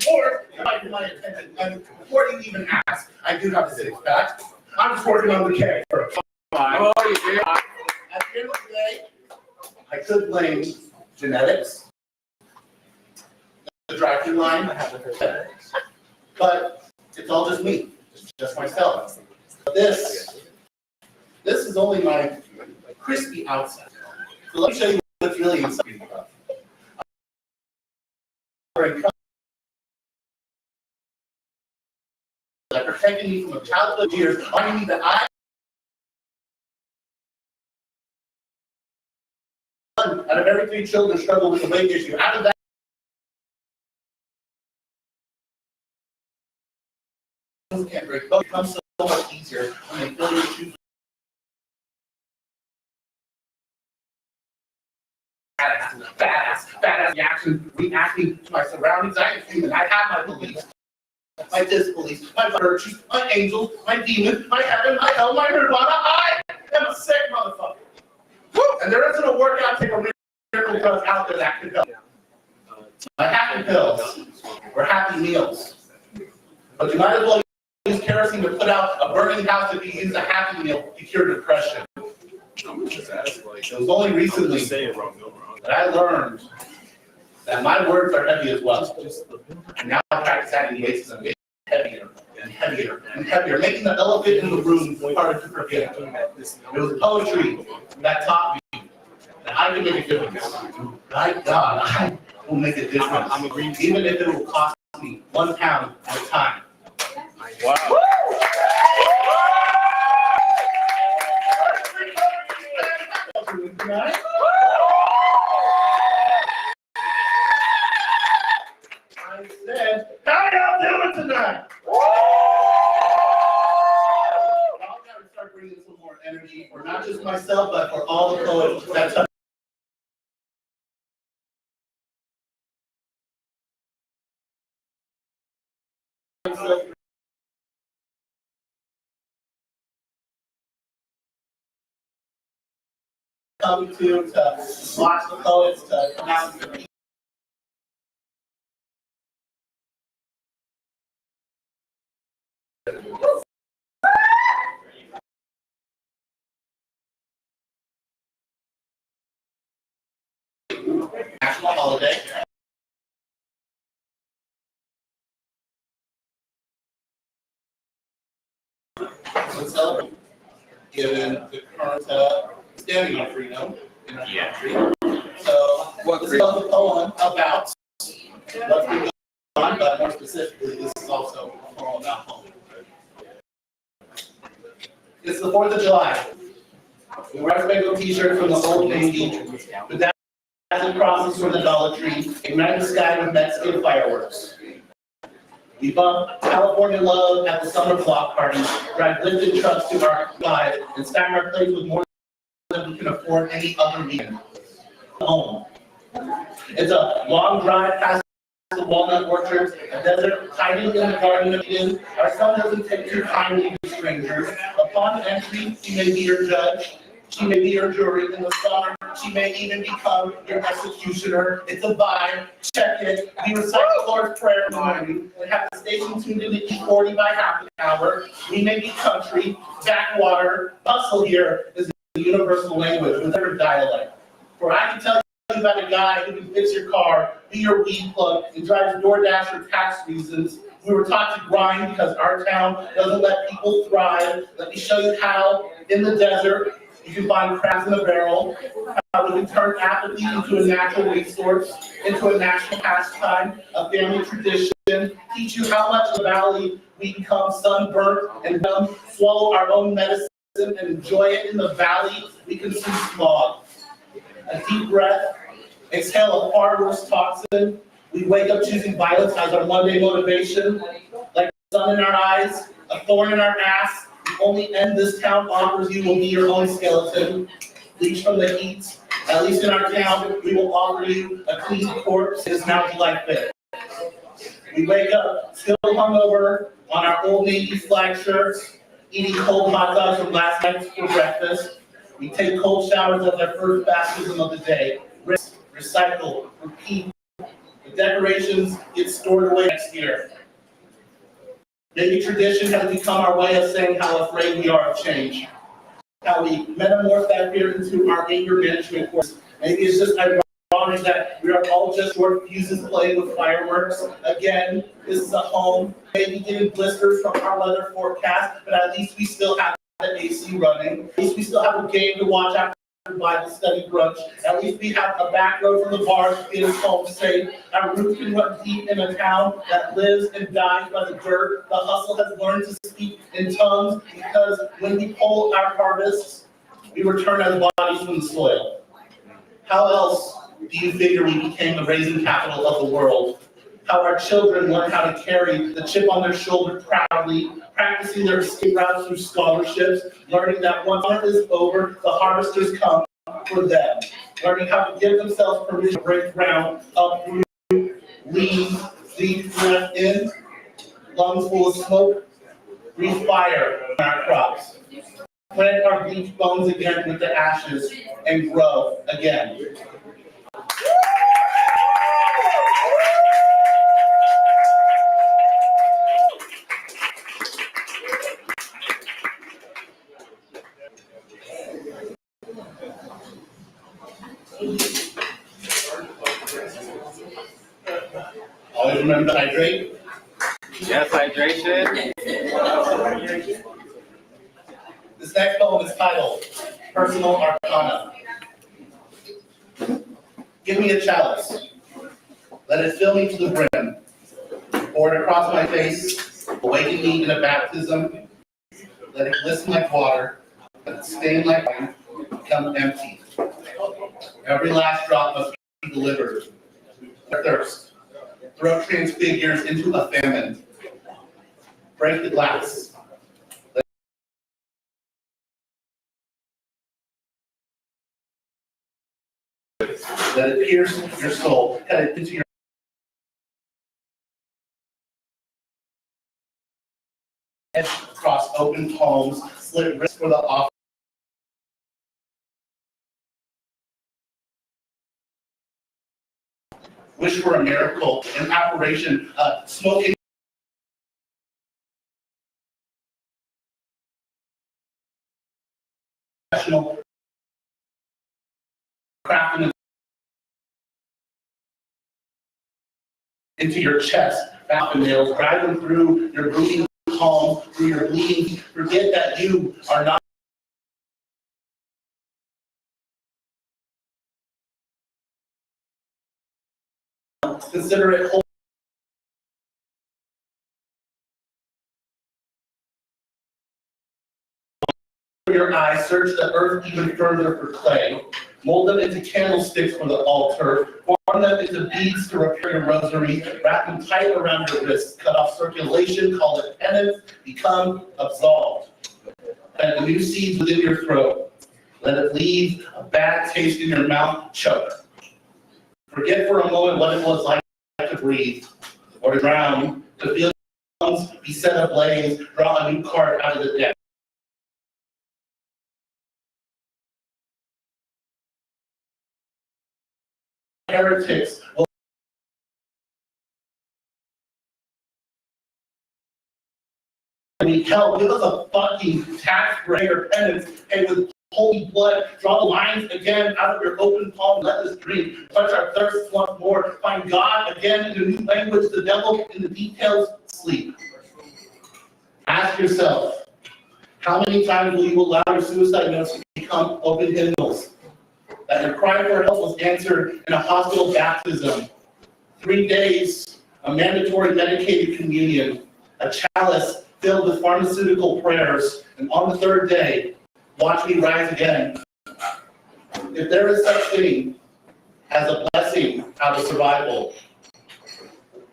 more by my attention. And before you even ask, I do have the 6-pack. I'm just working on the K. Oh, you did. At the end of the day, I could blame genetics, the drive-through line, but it's all just me, it's just myself. This is only my crispy outside. So let me show you what's really inside. That protected me from a childhood years, I need that I out of every 3 children struggle with the weight issue. Out of that, can't break, but it becomes so much easier when they fill your shoes. Badass reacting to my surroundings. I am human. I have my beliefs, my disbeliefs, my virtues, my angels, my demons, my heaven, my hell, my nirvana. I am a sick motherfucker. And there isn't a workout take a miracle drug out there that can help. My happy pills or happy meals. But you might as well use kerosene to put out a burning house if you use a happy meal to cure depression. It was only recently that I learned that my words are heavy as well. And now I practice that in the basis of getting heavier and heavier and heavier, making the elephant in the room harder to forget. It was poetry that taught me that I can make a difference. My God, I will make a difference, even if it will cost me 1 pound at a time. Wow. I said, how y'all doing tonight? Y'all gotta start bringing some more energy for not just myself, but for all the poets that touch. Come to watch the poets to come out and National holiday. Let's celebrate, given the current standing on freedom in our country. So, this is a poem about what's been going on, but more specifically, this is also a poem about home. It's the 4th of July. We wear a regular t-shirt from the Old Navy, with that crosses from the Dollar Tree, ignite the sky with Mexican fireworks. We bump California love at the summer block party, drive lifted trucks to our drive, and stack our plates with more than we can afford any other weekend. Home. It's a long drive past the walnut orchards, a desert hiding in the garden of Eden. Our son doesn't take too kindly to strangers. Upon entry, she may be your judge. She may be your jury. In the summer, she may even become your executioner. It's a vibe. Check it. We recite the Lord's Prayer in the morning and have the station tuned into E40 by half an hour. We may be country, backwater. Hustle here is the universal language with every dialect. For I can tell you about a guy who can fix your car, be your weed plug, and drives DoorDash for tax reasons. We were taught to grind because our town doesn't let people thrive. Let me show you how in the desert you can find crabs in a barrel, how we can turn apathy into a natural resource, into a national pastime, a family tradition, teach you how much of the valley we become sunburnt and numb, swallow our own medicine and enjoy it in the valley we consume smog. A deep breath, exhale a far worse toxin. We wake up choosing violence as our Monday motivation, like the sun in our eyes, a thorn in our ass. The only end this town offers you will be your own skeleton. Bleach from the heat. At least in our town, we will offer you a clean corpse. It is now July 5th. We wake up still hungover on our Old Navy flag shirts, eating cold hot dogs from last night for breakfast. We take cold showers as our first baptism of the day. Rinse, recycle, repeat. The decorations get stored away next year. Maybe tradition has become our way of saying how afraid we are of change. How we metamorph that fear into our anger management course. Maybe it's just ironic that we are all just short fuses playing with fireworks. Again, this is a home. Maybe getting blisters from our weather forecast, but at least we still have the AC running. At least we still have a game to watch after Bible study brunch. At least we have a back road from the bar to get us home safe. Our roots can run deep in a town that lives and dies by the dirt. The hustle has learned to speak in tongues because when we pull our harvests, we return as bodies from the soil. How else do you figure we became the raising capital of the world? How our children learn how to carry the chip on their shoulder proudly, practicing their escape routes through scholarships, learning that once summer is over, the harvesters come for them, learning how to give themselves permission to break ground, uproot, lean, deep breath in, lungs full of smoke, breathe fire on our crops, plant our bleached bones again with the ashes, and grow again. Always remember to hydrate. Yes, hydration. This next poem is titled Personal Arcana. Give me a chalice. Let it fill me to the brim. Pour it across my face. Awaken me in a baptism. Let it glisten like water. Let it stain like wine. Become empty. Every last drop must be delivered. Thirst. Throat transfigures into a famine. Break the glass. Let it pierce your soul. Cut it into your head across open palms. Slit wrists for the off. Wish for a miracle, an apparition, smoking crafting them into your chest, back and nails, drive them through your bleeding palm, through your bleeding. Forget that you are not. Consider it whole. Your eyes, search the earth even further for clay, mold them into candlesticks for the altar, form them into beads to repair your rosary, wrap them tight around your wrists, cut off circulation, call it penance, become absolved. Plant the new seeds within your throat. Let it leave a bad taste in your mouth, choke. Forget for a moment what it was like to breathe, or to drown, to feel your lungs be set ablaze, draw a new card out of the deck. Heretics will hell, give us a fucking tax break or penance, and with holy blood, draw the lines again out of your open palm, let us drink, touch our thirst once more, find God again in a new language, the devil in the details, sleep. Ask yourself, how many times will you allow your suicide notes to become open hymnals? That your cry for help was answered in a hospital baptism, 3 days, a mandatory dedicated communion, a chalice filled with pharmaceutical prayers, and on the third day, watch me rise again. If there is such thing as a blessing out of survival,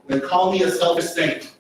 then call me a selfish saint.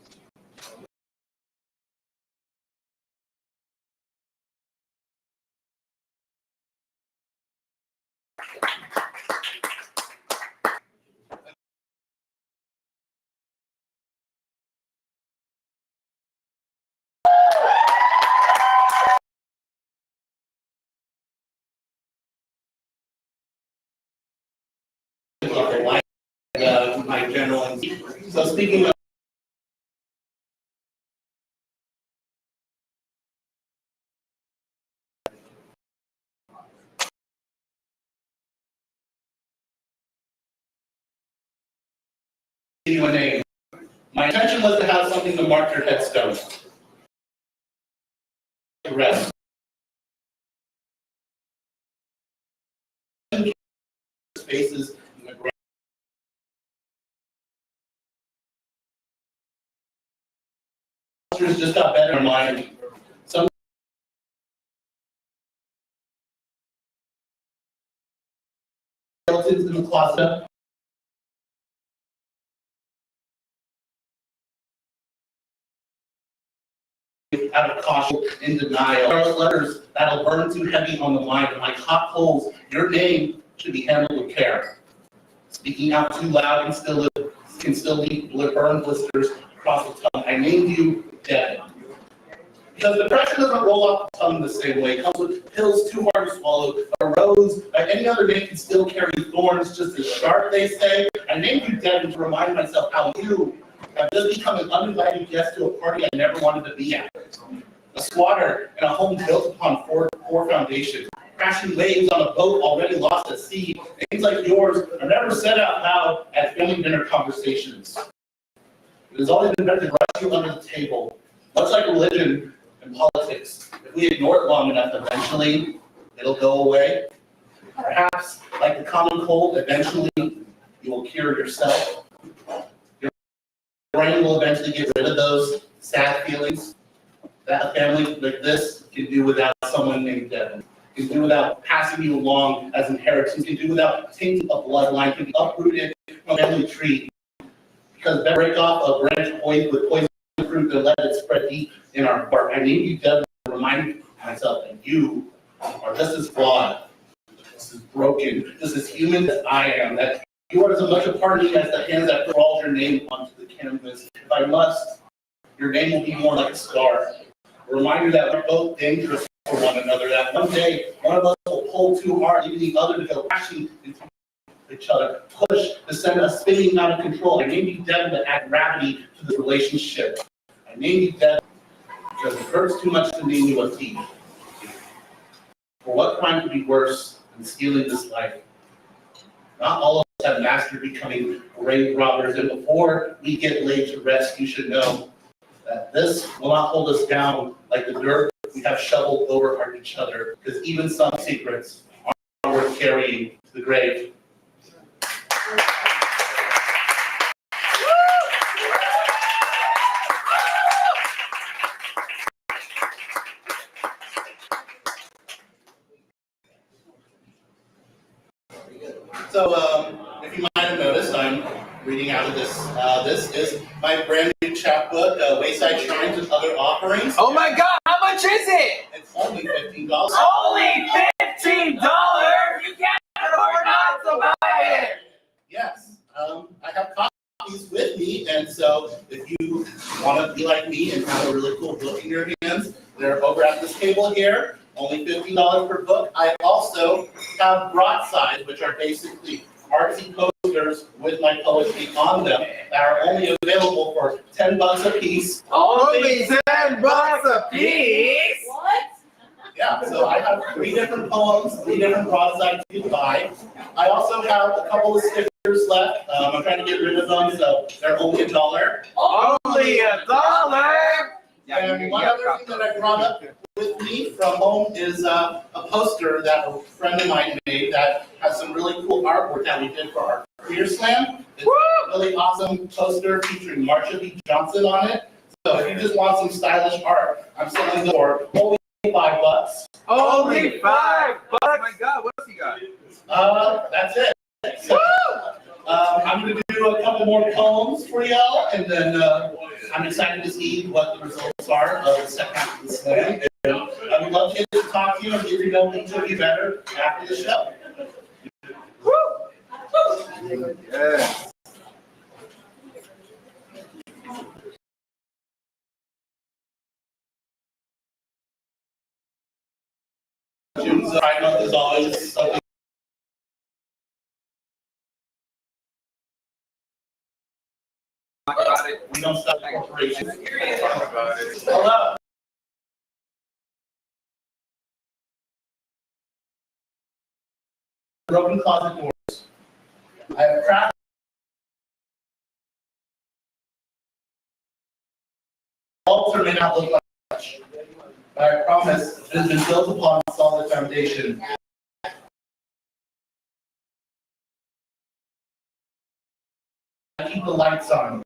My general. So speaking of a name, my intention was to have something to mark your headstone. Rest. Spaces in the ground. Just got better in mind. Some skeletons in the closet. Out of caution, in denial. Scarlet letters that'll burn too heavy on the mind, and like hot coals, your name should be handled with care. Speaking out too loud can still leave burn blisters across the tongue. I named you dead. Because depression doesn't roll off the tongue the same way. It comes with pills too hard to swallow. A rose, by any other name, can still carry thorns just as sharp, they say. I named you dead to remind myself how you have just become an uninvited guest to a party I never wanted to be at. A squatter in a home built upon poor foundations. Crashing waves on a boat already lost at sea. Names like yours are never said out loud at family dinner conversations. It has always been better to rush you under the table. Much like religion and politics, if we ignore it long enough, eventually it'll go away. Perhaps, like the common cold, eventually you will cure yourself. Your brain will eventually get rid of those sad feelings that a family like this can do without someone named Devin. Can do without passing you along as inheritance. Can do without tainting a bloodline. Can be uprooted from a family tree. Because better break off a branch with poison fruit and let it spread deep in our heart. I need you to remind myself that you are just as flawed, just as broken, just as human as I am. That you are as much a part of me as the hands that crawled your name onto the canvas. If I must, your name will be more like a scar. A reminder that we're both dangerous for one another. That one day one of us will pull too hard, leaving the other to go crashing into each other, push to send us spinning out of control. I named you Devin to add gravity to this relationship. I named you Devin because it hurts too much to name you a thief. For what crime could be worse than stealing this life? Not all of us have mastered becoming grave robbers, and before we get laid to rest, you should know that this will not hold us down like the dirt we have shoveled over each other, because even some secrets are worth carrying to the grave. So, if you might have noticed, I'm reading out of this. This is my brand new chapbook, Wayside Shrines and Other Offerings. Oh my God, how much is it? It's only $15. Only $15? You can't afford not to buy it. Yes, I have copies with me, and so if you want to be like me and have a really cool book in your hands, they're over at this table here. Only $15 per book. I also have broadsides, which are basically artsy posters with my poetry on them that are only available for $10 a piece. Only $10 a piece? What? Yeah, so I have 3 different poems, 3 different broadsides you can buy. I also have a couple of stickers left. I'm trying to get rid of them, so they're only $1. Only $1? And one other thing that I brought up with me from home is a poster that a friend of mine made that has some really cool artwork that we did for our career slam. It's a really awesome poster featuring Marsha B. Johnson on it. So if you just want some stylish art, I'm selling them for only $5. Only $5? Oh my God, what else you got? That's it. So, I'm going to do a couple more poems for y'all, and then I'm excited to see what the results are of the second half of the slam. And I would love to talk to you and get to know each of you better after the show. Yes. June's Pride Month is always something. We don't stop corporations. Hello. Broken closet doors. I have cracked. Altar may not look like much, but I promise it has been built upon a solid foundation. I keep the lights on.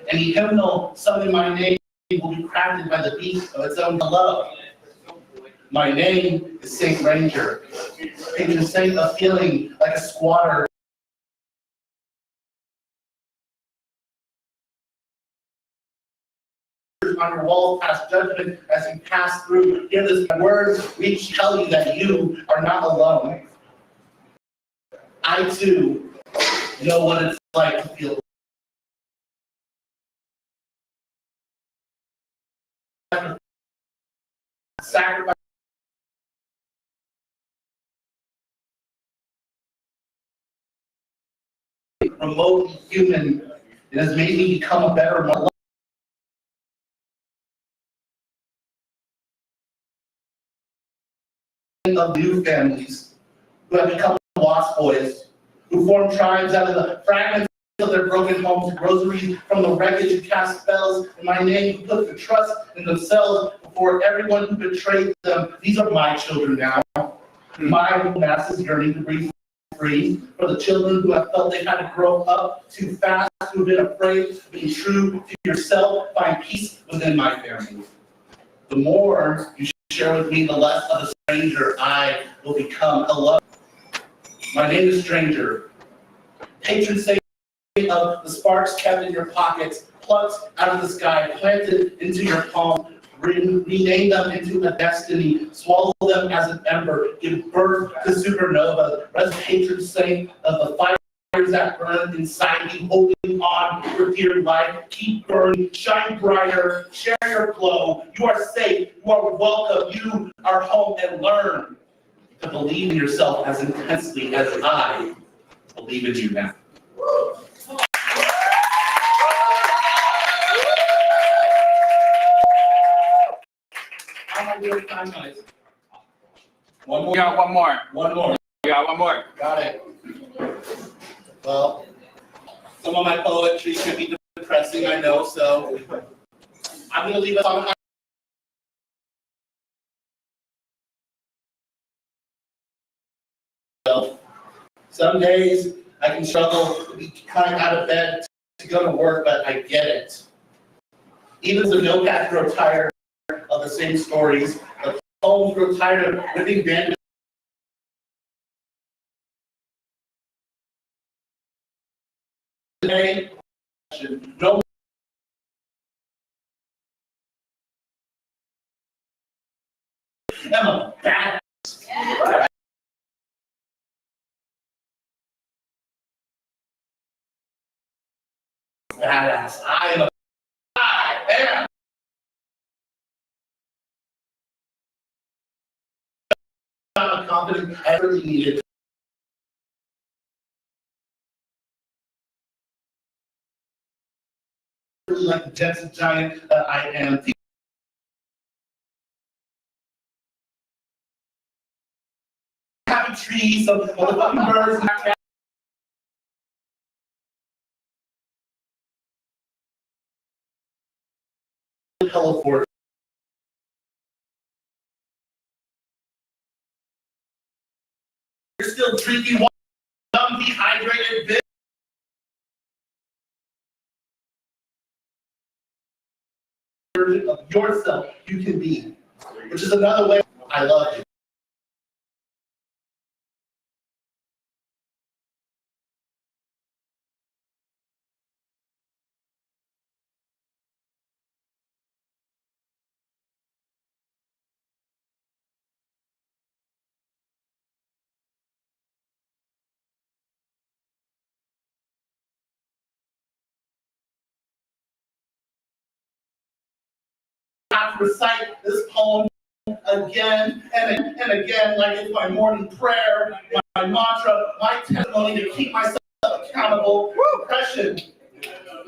Any hymnal sung in my name will be crafted by the beat of its own love. My name is Saint Ranger. Patron saint of feeling like a squatter. On your wall, pass judgment as you pass through. Hear this words reach, tell you that you are not alone. I too know what it's like to feel sacrifice. Remotely human, it has made me become a better man. Of new families who have become lost boys, who form tribes out of the fragments of their broken homes, groceries from the wreckage, who cast spells in my name, who put the trust in themselves before everyone who betrayed them. These are my children now. My masses yearning to breathe free. For the children who have felt they had to grow up too fast, who have been afraid of being true to yourself, find peace within my family. The more you share with me, the less of a stranger I will become. Hello. My name is Stranger. Patron saint of the sparks kept in your pockets, plucked out of the sky, planted into your palm, rename them into a destiny, swallow them as an ember, give birth to supernova, rest patron saint of the fires that burn inside you, holding on for dear life, keep burning, shine brighter, share your glow, you are safe, you are welcome, you are home, and learn to believe in yourself as intensely as I believe in you now. How am I doing time-wise? One more. You got one more. One more. You got one more. Got it. Well, some of my poetry could be depressing, I know, so I'm gonna leave us on a high. Some days I can struggle to be kind out of bed to go to work, but I get it. Even the notepads grow tired of the same stories, the poems grow tired of living bandits. Today, no. I'm a badass. Badass. I am not confident I really needed. Like the gentle giant that I am. Having trees, some motherfucking birds. Hello for you're still drinking water, dumb, dehydrated bitch. Version of yourself you can be, which is another way I love you. I have to recite this poem again and again, like it's my morning prayer, my mantra, my testimony to keep myself accountable.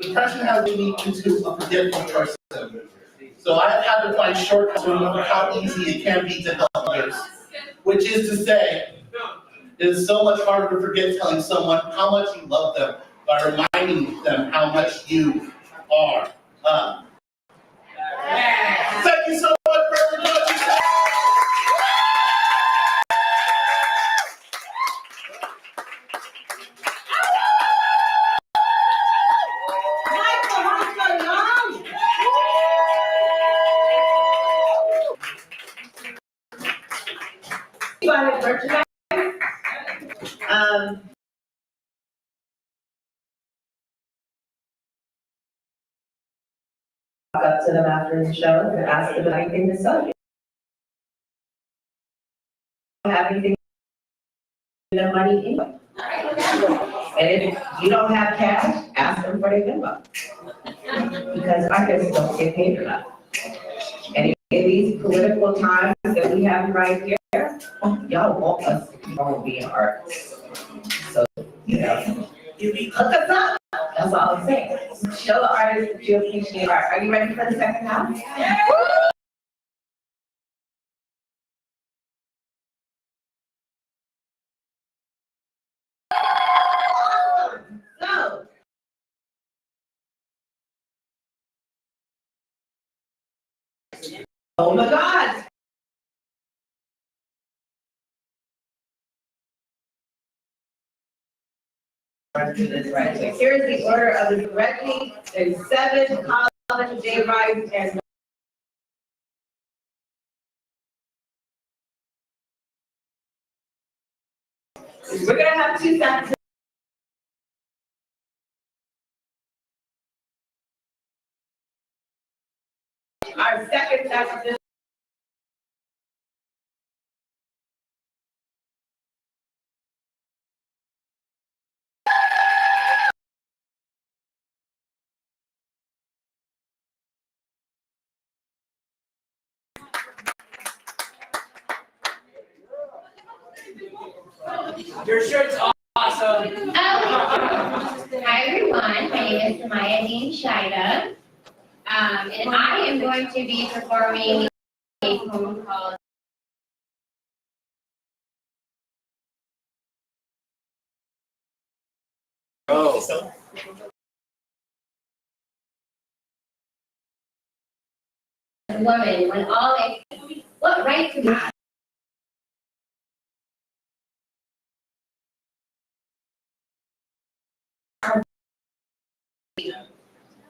Depression has made me into a forgetful person. So I have had to find shortcuts to remember how easy it can be to help others. Which is to say, it is so much harder to forget telling someone how much you love them by reminding them how much you are. Thank you so much for everyone. Merchandise. Walk up to them after the show and ask them anything to sell you. Have anything no money anyway. And if you don't have cash, ask them for their Venmo. Because I just don't get paid enough. And in these political times that we have right here, y'all want us to keep on being artists. So, you know, hook us up. That's all I'm saying. Show the artists that you appreciate art. Are you ready for the second half? Yeah. So. Oh my God. Do this right. So here's the order of the Berkeley. There's 7 college day rides and we're gonna have 2 sets. Our second section. Your shirt's awesome. Hi everyone, my name is Samaya Dean Shida, and I am going to be performing a poem called Oh. Woman, when all what right do we have?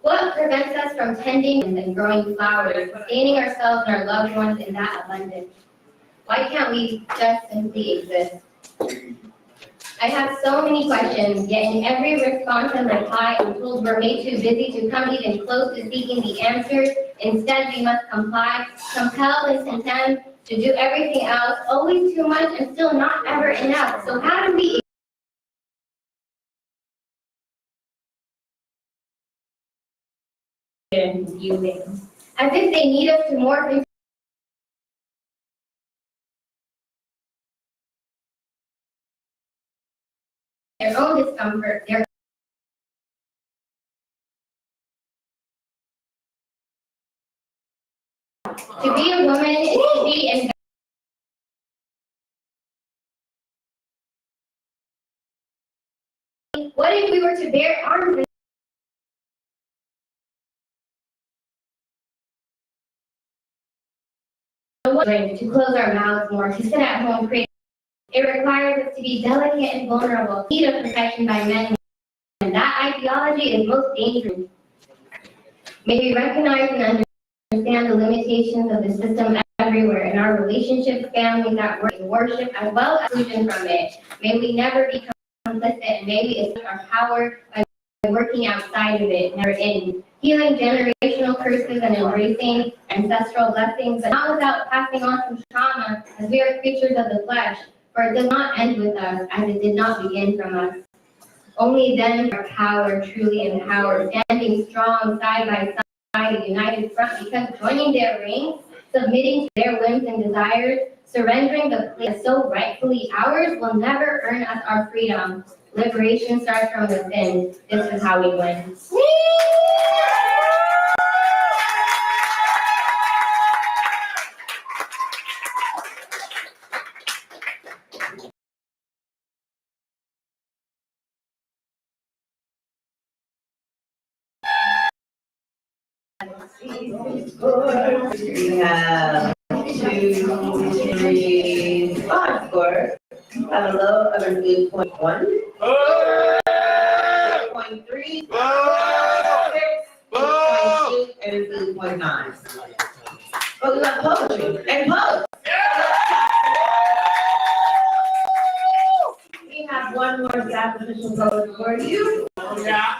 What prevents us from tending and growing flowers, sustaining ourselves and our loved ones in that abundance? Why can't we just simply exist? I have so many questions, yet in every response and reply, I'm told we're way too busy to come even close to seeking the answers. Instead, we must comply, compel, and contend to do everything else, always too much and still not ever enough. So how do we confusing? As if they need us to morph into their own discomfort, their to be a woman is to be in what if we were to bear arms and to close our mouths more, to sit at home creating? It requires us to be delicate and vulnerable, need of protection by men, and that ideology is most dangerous. May we recognize and understand the limitations of the system everywhere in our relationships, families, at work, in worship, as well as exclusion from it. May we never become complicit, and may we assert our power by working outside of it, never in. Healing generational curses and embracing ancestral blessings, but not without passing on some trauma, as we are creatures of the flesh. For it does not end with us, as it did not begin from us. Only then our power truly empowered, standing strong side by side, a united front, because joining their ranks, submitting to their whims and desires, surrendering the place so rightfully ours, will never earn us our freedom. Liberation starts from within. This is how we win. We have 2, 3, 5 scores. Have a low of an 8.1. 8.3. 6. 8.8 and 8.9. But we got poetry and poets. We have one more sacrificial poet for you. Yeah.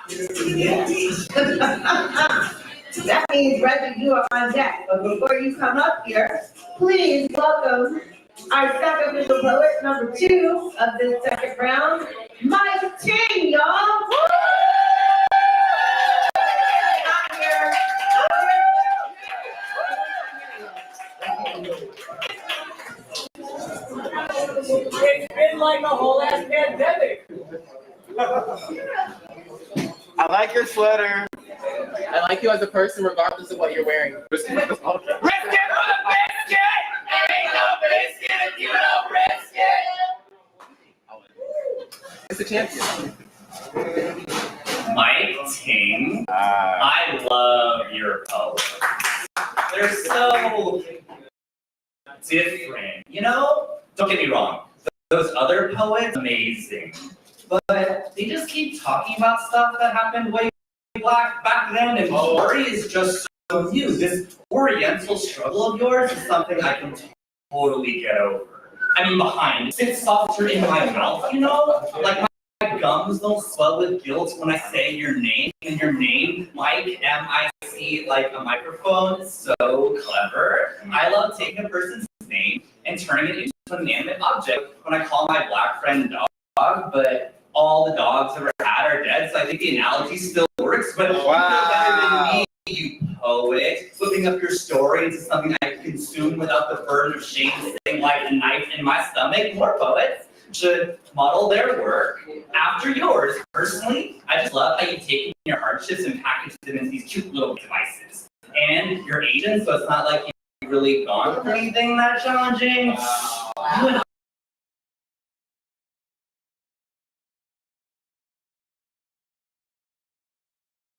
That means, Reggie, you are on deck. But before you come up here, please welcome our sacrificial poet, number 2 of this second round, Mike Ting, y'all. Woo! Not here. It's been like a whole ass pandemic. I like your sweater. I like you as a person, regardless of what you're wearing. Risk it for the biscuit! Ain't no biscuit if you don't risk it! It's a champion. Mike Ting, I love your poems. They're so different, you know? Don't get me wrong, those other poets, amazing. But they just keep talking about stuff that happened way back then, and story is just so new. This oriental struggle of yours is something I can totally get over. I mean, behind, it sits softer in my mouth, you know? Like my gums don't swell with guilt when I say your name, and your name, Mike, M-I-C, like a microphone, is so clever. I love taking a person's name and turning it into an inanimate object when I call my black friend dog, but all the dogs I've ever had are dead, so I think the analogy still works, but you feel better than me, you poet, flipping up your story into something I can consume without the burden of shame sitting like a knife in my stomach. More poets should model their work after yours. Personally, I just love how you've taken your hardships and packaged them into these cute little devices. And you're Asian, so it's not like you've really gone through anything that challenging. You and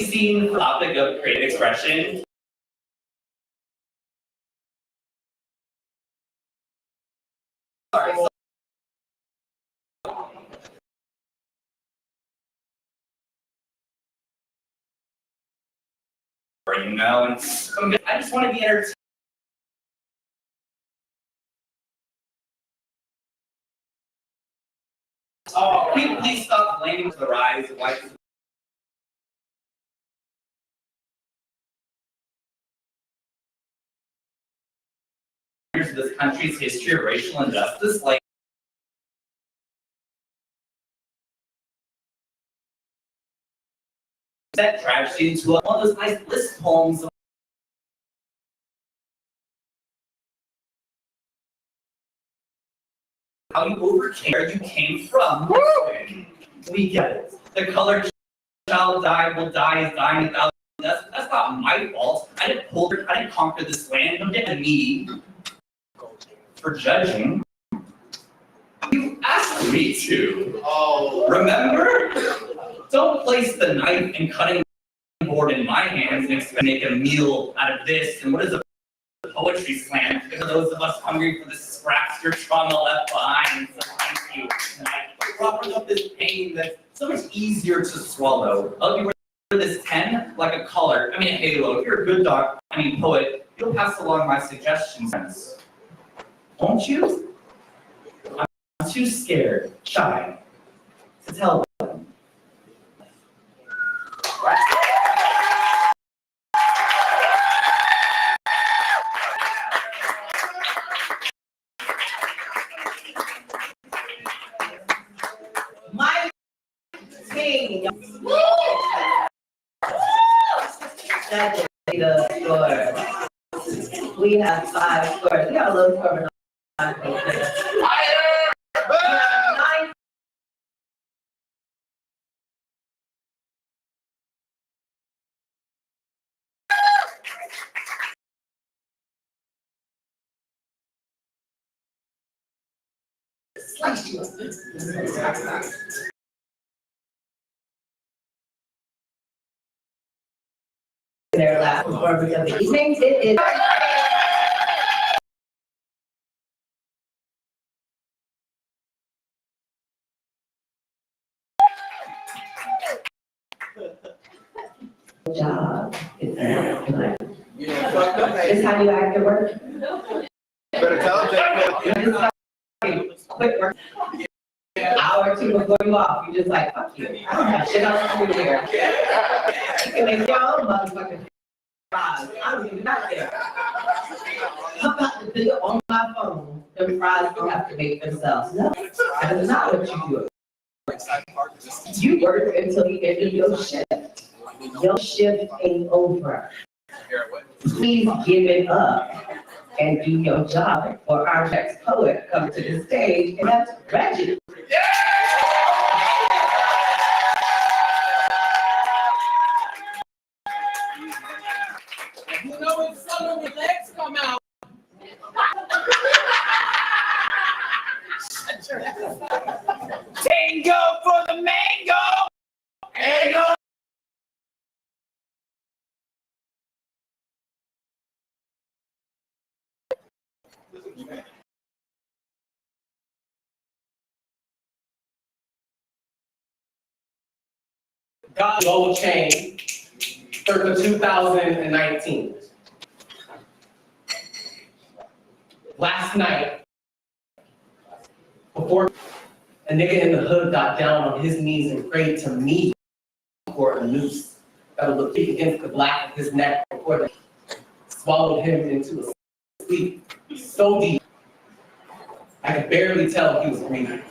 seen the topic of creative expression. Sorry. You know, and I just want to be entertained. Oh, can you please stop blaming the rise of white years of this country's history of racial injustice? Like, that tragedy into one of those nice list poems. How you overcame where you came from. We get it. The colored child died, will die, is dying 1,000 deaths. That's not my fault. I didn't conquer this land. Don't get to me for judging. You asked me to. Oh. Remember? Don't place the knife and cutting board in my hands and expect to make a meal out of this. And what is a poetry slam? For those of us hungry for the scraps your trauma left behind. So thank you. And I brought up this pain that's so much easier to swallow. I'll be this 10 like a color. I mean a halo. If you're a good poet, you'll pass along my suggestions. Won't you? I'm too scared, shy to tell them. My team. That is the score. We have 5 scores. We have a low score of 9. Their last performance of the evening. It is. Good job. It's how you act at work. Better tell them. Quick work. Hour or 2 before you off, you're just like, fuck you. I don't have shit else to do here. You can make your own motherfucking fries. I don't even not there. How about the video on my phone? The fries don't have to make themselves. No, that is not what you do. You work until the end of your shift. Your shift ain't over. Please give it up and do your job, or our next poet comes to the stage, and that's Reggie. You know when some of the legs come out. Tango for the mango! Tango! Got gold chain, circa 2019. Last night, before a nigga in the hood got down on his knees and prayed to me for a noose that would look deep against the black of his neck before they swallowed him into a sleep so deep, I could barely tell he was breathing.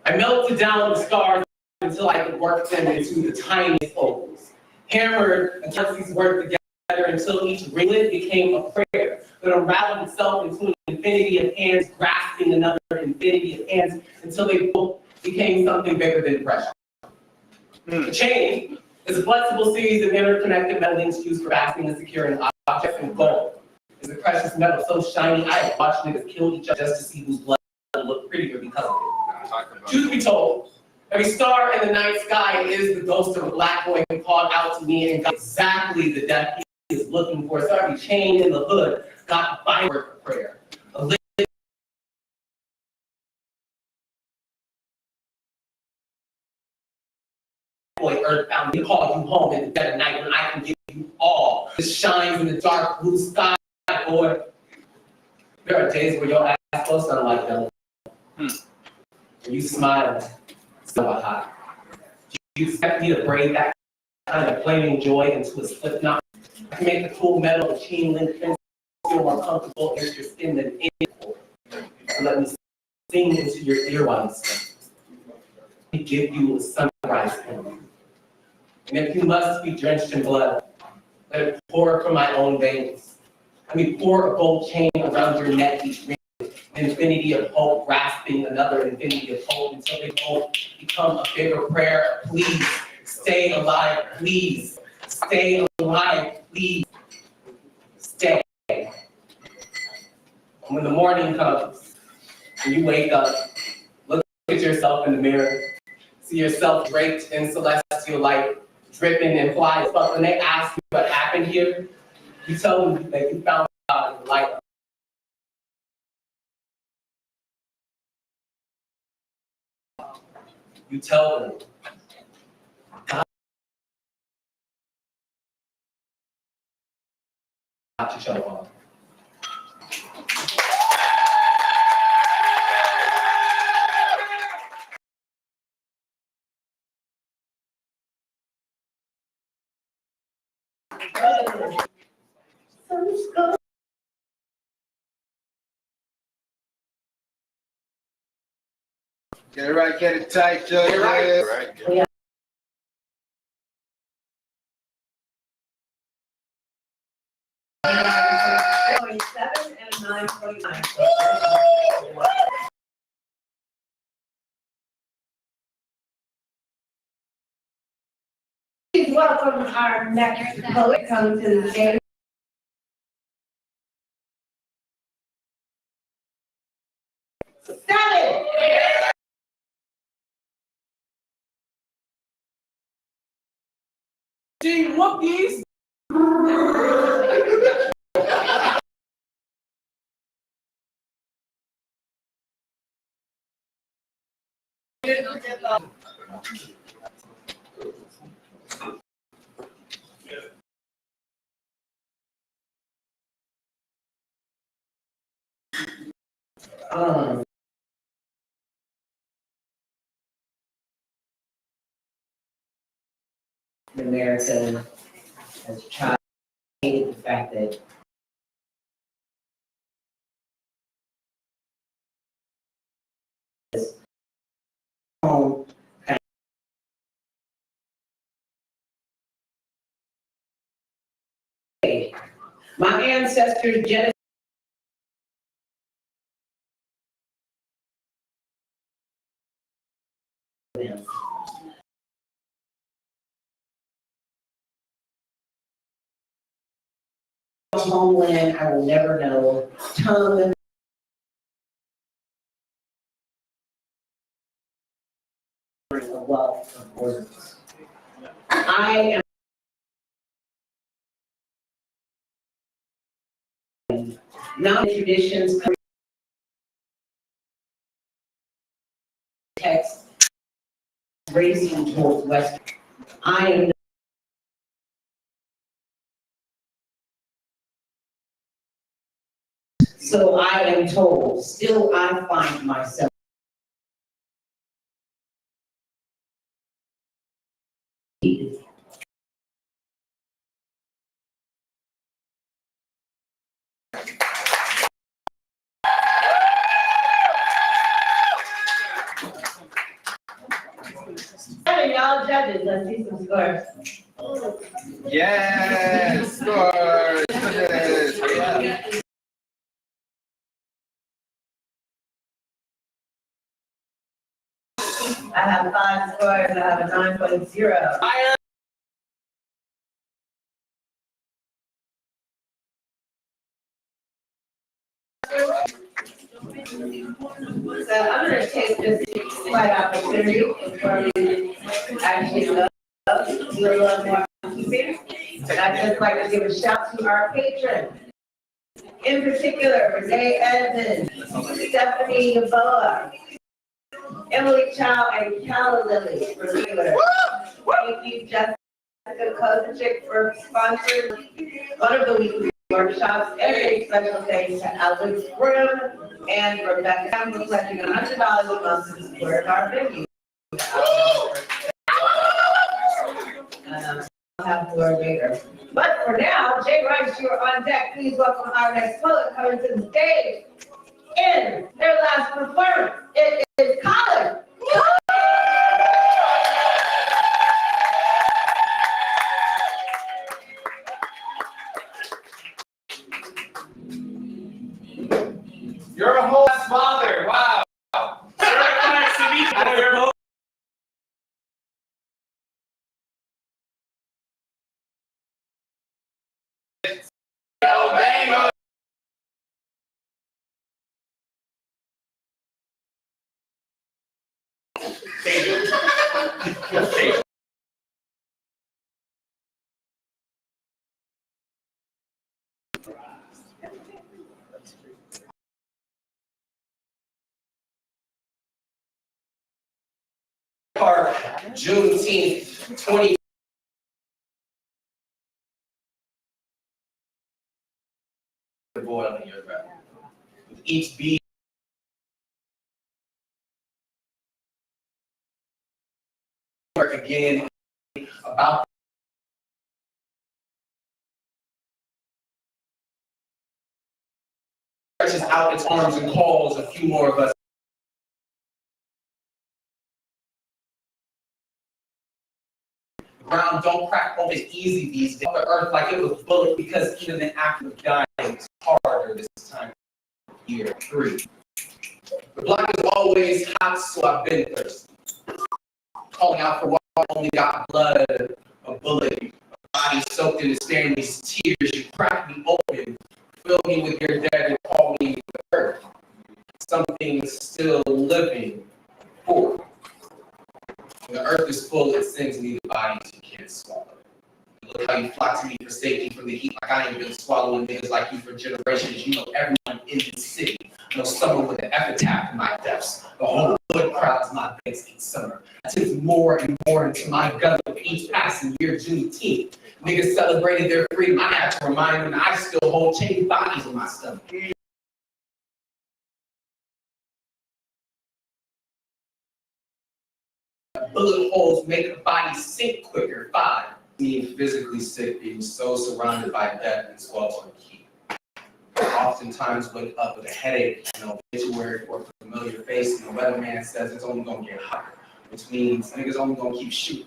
I melted down the scars until I could work them into the tiniest ovals. Hammered until these worked together until each ringlet became a prayer that unraveled itself into an infinity of hands grasping another infinity of hands until they both became something bigger than pressure. The chain is a flexible series of interconnected metal links used for fastening and securing objects, and gold is a precious metal so shiny I have watched niggas kill each other just to see whose blood would look prettier because of it. Truth be told, Every star in the night sky is the ghost of a black boy who called out to me and got exactly the death he is looking for. So every chain in the hood got a firework prayer. A lit boy earth found me, called you home in the dead of night when I can give you all. It shines in the dark blue sky, boy. There are days where your ass goes something like that. You smile, so hot. You expect me to braid that kind of flaming joy into a slip knot? I can make the cool metal of chain link fence feel more comfortable in your skin than anything. So let me sing into your earwaves. Let me give you a sunrise hymn. And if you must be drenched in blood, let it pour from my own veins. Let me pour a gold chain around your neck each ring. An infinity of hope, grasping another infinity of hope until they both become a bigger prayer. Please stay alive, please stay alive, please stay. And when the morning comes and you wake up, look at yourself in the mirror, see yourself draped in celestial light, dripping in flies. But when they ask you what happened here, you tell them that you found God in the light. You tell them, not to show up. Get it right, get it tight, Judge. Get it right. Right. Yeah. Going 7 and 9.9. Please welcome our next poet coming to the stage. Seven. Gee, whoopies. In America, as a child, I hated the fact that home my ancestors genocide. Homeland I will never know, tongue a wealth of words. I am not traditions, text, racing towards West. I am so I am told, still I find myself Hey, y'all judges, let's see some scores. Yes, scores. Yes. I have 5 scores, I have a 9.0. So I'm gonna take this quite opportunity for me actually love to do a little more keeping. And I'd just like to give a shout to our patrons. In particular, Renee Edmonds, Stephanie Yaboa, Emily Chow, and Calla Lily for regular. Thank you, Jessica Kozaczyk, for sponsoring one of the weekly workshops. And a special thanks to Alex Brim and Rebecca for pledging $100 a month to support our venue. I'll have more later. But for now, Jay Rice, you're on deck. Please welcome our next poet coming to the stage. In their last performance, it is Colin. You're a whole ass father. Wow. You're nice to meet you. You're a whole Mango. Park, Juneteenth, 20. Boil in your breath. With each beat. Work again about stretches out its arms and calls a few more of us. The ground don't crack open easy these days. The earth like it was bullet because even the act of dying is harder this time of year 3. The block is always hot, so I've been thirsty. Calling out for what only got blood, a bullet, a body soaked in his family's tears. You crack me open, fill me with your dead and call me the earth. Something still living for. When the earth is full, it sends me the bodies you can't swallow. Look how you flock to me for safety from the heat, like I ain't been swallowing niggas like you for generations. You know everyone in this city. I know someone with an epitaph in my depths. The whole hood crowds my face in summer. I took more and more into my gut with each passing year Juneteenth. Niggas celebrated their freedom. I had to remind them I still hold chained bodies in my stomach. Bullet holes make a body sink quicker. 5. Being physically sick, being so surrounded by death and sweltering heat. Oftentimes wake up with a headache, obituary for a familiar face, and the weatherman says it's only gonna get hotter, which means niggas only gonna keep shooting,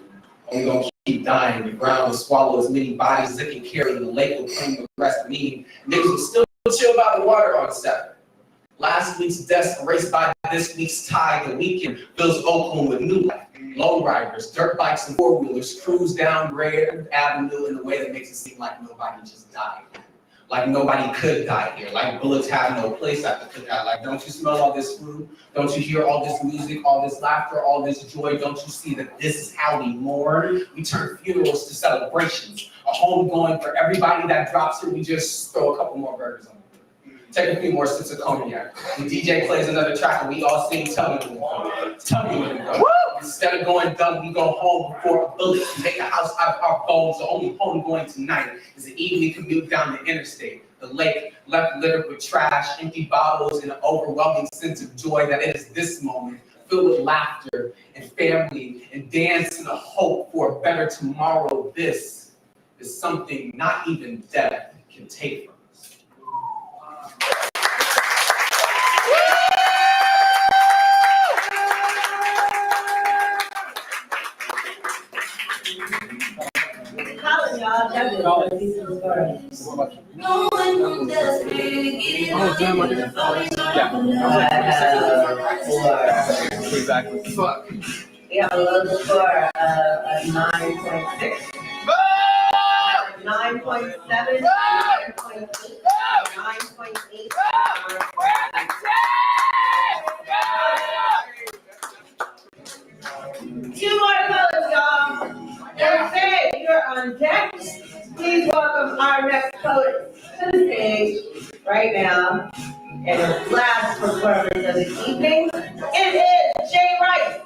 only gonna keep dying. The ground will swallow as many bodies as it can carry, and the lake will claim the rest. Meaning niggas will still chill by the water on 7. Last week's deaths erased by this week's tide. The weekend fills Oakland with new life. Lowriders, dirt bikes, and 4-wheelers cruise down Grand Avenue in a way that makes it seem like nobody just died. Like nobody could die here. Like bullets have no place at the cookout. Like, don't you smell all this food? Don't you hear all this music, all this laughter, all this joy? Don't you see that this is how we mourn? We turn funerals to celebrations. A home going for everybody that drops here. We just throw a couple more burgers on it. Take a few more sips of cognac. The DJ plays another track and we all sing, tell me when to go. Tell me when to go. Instead of going dumb, we go home before a bullet can make a house out of our bones. The only home going tonight is an evening commute down the interstate. The lake left littered with trash, empty bottles, and an overwhelming sense of joy that it is this moment filled with laughter and family and dance and a hope for a better tomorrow. This is something not even death can take from us. Colin, y'all, No one does really Exactly. Fuck. we have a low score of 9.6. 9.7, 9.8, 9.8. our next poet to the stage right now. And his last performance of the evening, it is Jay Rice.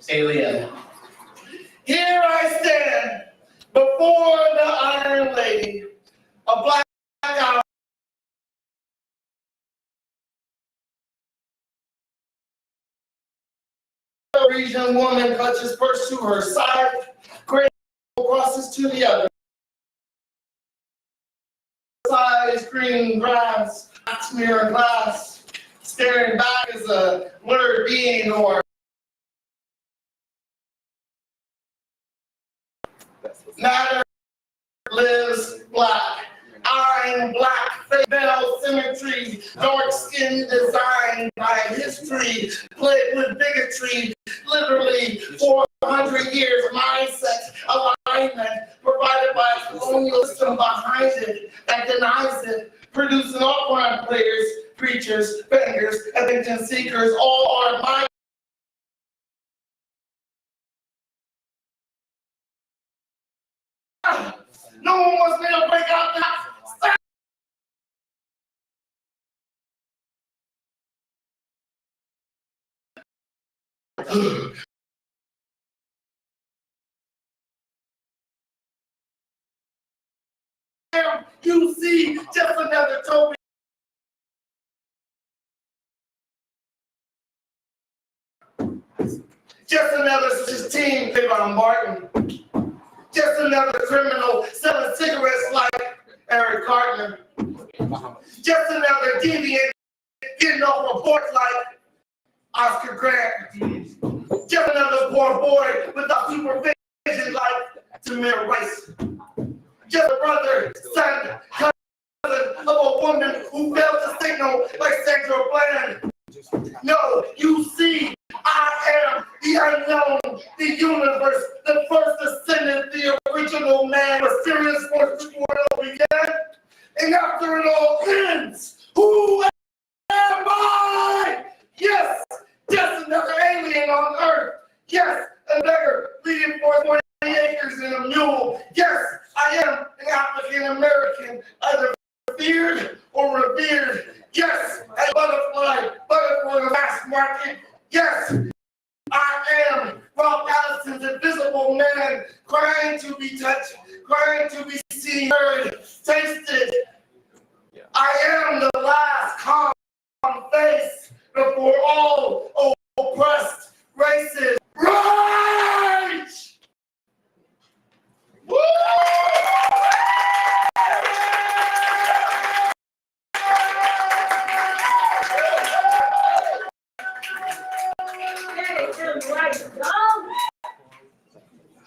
Alien. Here I stand before the Iron Lady, a black guy. Region woman clutches first to her side, great crosses to the other. Side is green grass, smear glass, staring back is a blurred being or matter lives black. Iron black, veil symmetry, dark skin designed by history, plagued with bigotry, literally 400 years mindset, alignment, provided by a colonial system behind it that denies it, producing all-crime players, preachers, bangers, attention seekers, all are mind. No one wants me to break out that. You see just another token. Just another 16 Trayvon Martin. Just another criminal selling cigarettes like Eric Cartner. Just another deviant getting off a porch like Oscar Grant. Just another poor boy without supervision like Tamir Rice. Just a brother, son, cousin of a woman who failed to signal like Sandra Bland. No, you see, I am the unknown, the universe, the first ascendant, the original man, a serious force before it all began. And after it all ends, who am I? Yes, just another alien on Earth. Yes, a beggar leading for 20 acres and a mule. Yes, I am an African American, either feared or revered. Yes, a butterfly for the mass market. Yes, I am Ralph Allison's invisible man, crying to be touched, crying to be seen, heard, tasted. I am the last calm face before all oppressed races. Right! Woo!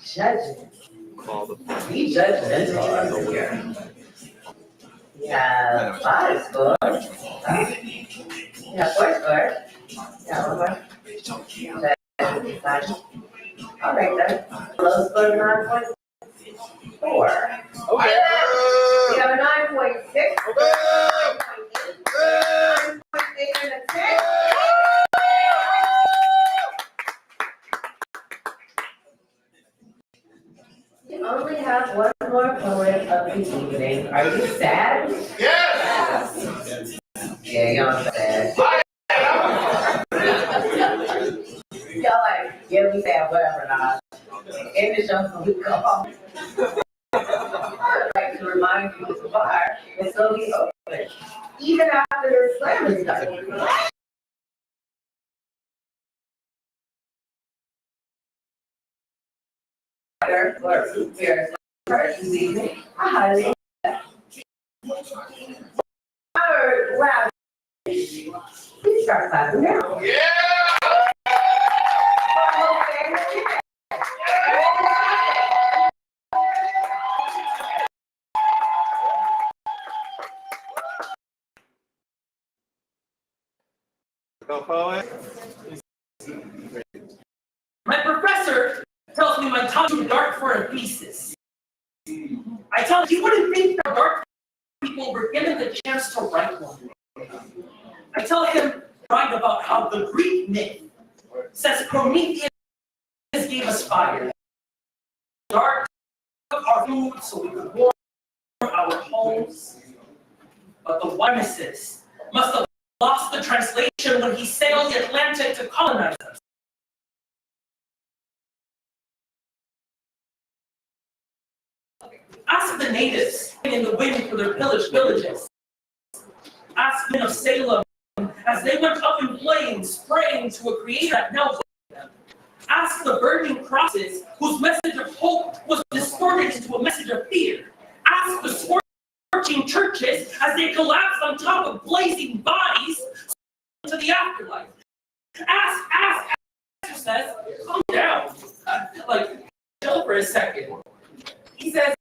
Judging. He judgmental here. Yeah, 5 scores. Yeah, 4 scores. Yeah, 1 more. All right then. Low score 9.4. Okay. We have a 9.6. 9.8 and a 10. You only have one more poet of the evening. Are you sad? Yes! Yeah, y'all sad. Y'all like, yeah, we sad, whatever, nah. End the show so we go home. I'd like to remind you that the bar will still be open, even after the slam is done. For prepared first this evening, I highly wow. Please start clapping now. Yeah! Go poet. My professor tells me my time's too dark for a thesis. just to write one. I tell him, write about how the Greek myth says Prometheus gave us fire. Dark took our food so we could warm our homes. But the Nemesis must have lost the translation when he sailed the Atlantic to colonize us. Ask the natives in the wind for their pillaged villages. Ask men of Salem as they went up in flames, praying to a creator that now with them. Ask the burning crosses whose message of hope was distorted into a message of fear. Ask the scorching churches as they collapsed on top of blazing bodies to the afterlife. Ask, says, calm down. Chill for a second. He says,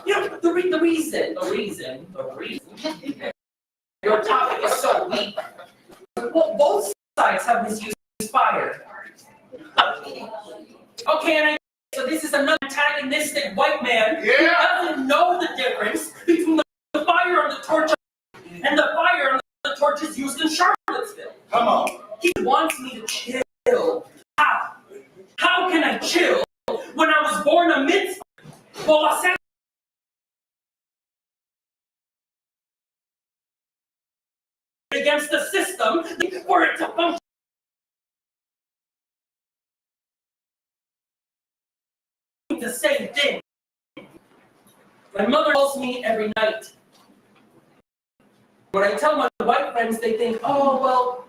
you know, the reason. Your topic is so weak. Well, both sides have misused fire. Okay, so this is another antagonistic white man who doesn't know the difference between the fire on the torch and the fire on the torches used in Charlottesville. Come on. He wants me to chill. How? How can I chill when I was born amidst against the system for it to function? The same thing. My mother calls me every night. When I tell my white friends, they think, oh, well,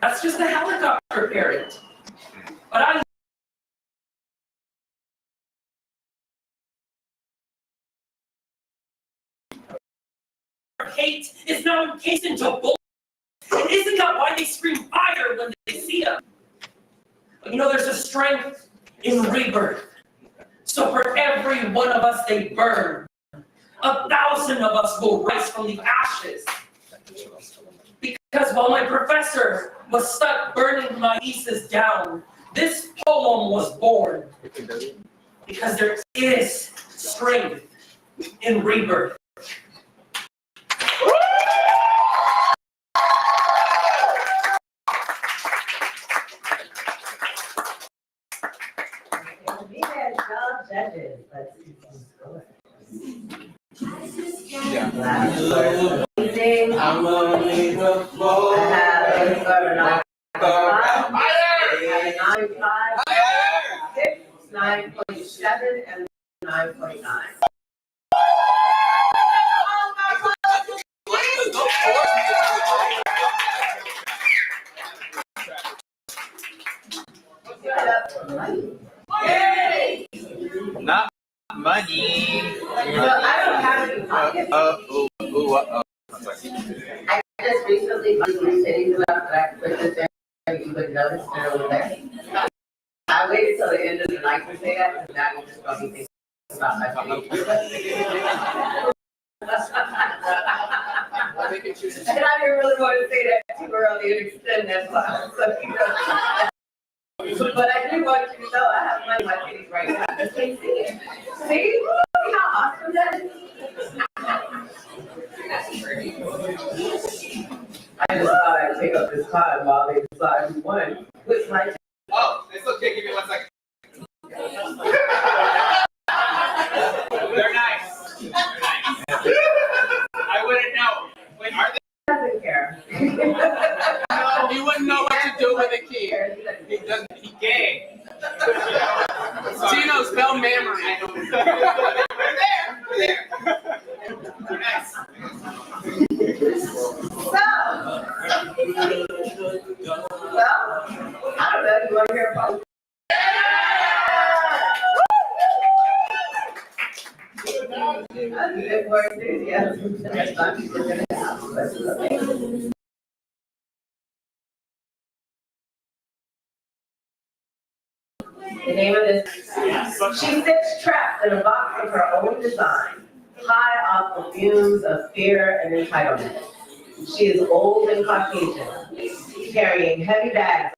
that's just a helicopter parent. But I hate is now encased into bullshit. Isn't that why they scream fire when they see them? But you know, there's a strength in rebirth. So for every one of us they burn, 1,000 of us will rise from the ashes. Because while my professor was stuck burning my thesis down, this poem was born. Because there is strength in rebirth. Judges, let's see some scores. I'm gonna leave the floor. I have 9.5, 9.7, and 9.9. Not money. Well, I don't have any pockets. I just recently moved to cities enough that I could put this there and you would notice that it was there. I waited till the end of the night to say that, because that will just probably think about my pocket. And I didn't really want to say that too early and extend that far. But I do want you to know I have money in my face right now. Just can't see it. See how awesome that is? I just thought I'd take up this time while they decide who won. Which might. Oh, it's okay. Give me 1 second. They're nice. They're nice. I wouldn't know. Wait, are they? Doesn't care. No, he wouldn't know what to do with a key. He doesn't. He gay. Tino, spell memory. We're there. Nice. So, well, I don't know. You want to hear about? That's a bit more enthusiasm than I thought you were going to have. But it's okay. The name of this, she sits trapped in a box of her own design, high off the fumes of fear and entitlement. She is old and Caucasian, carrying heavy bags.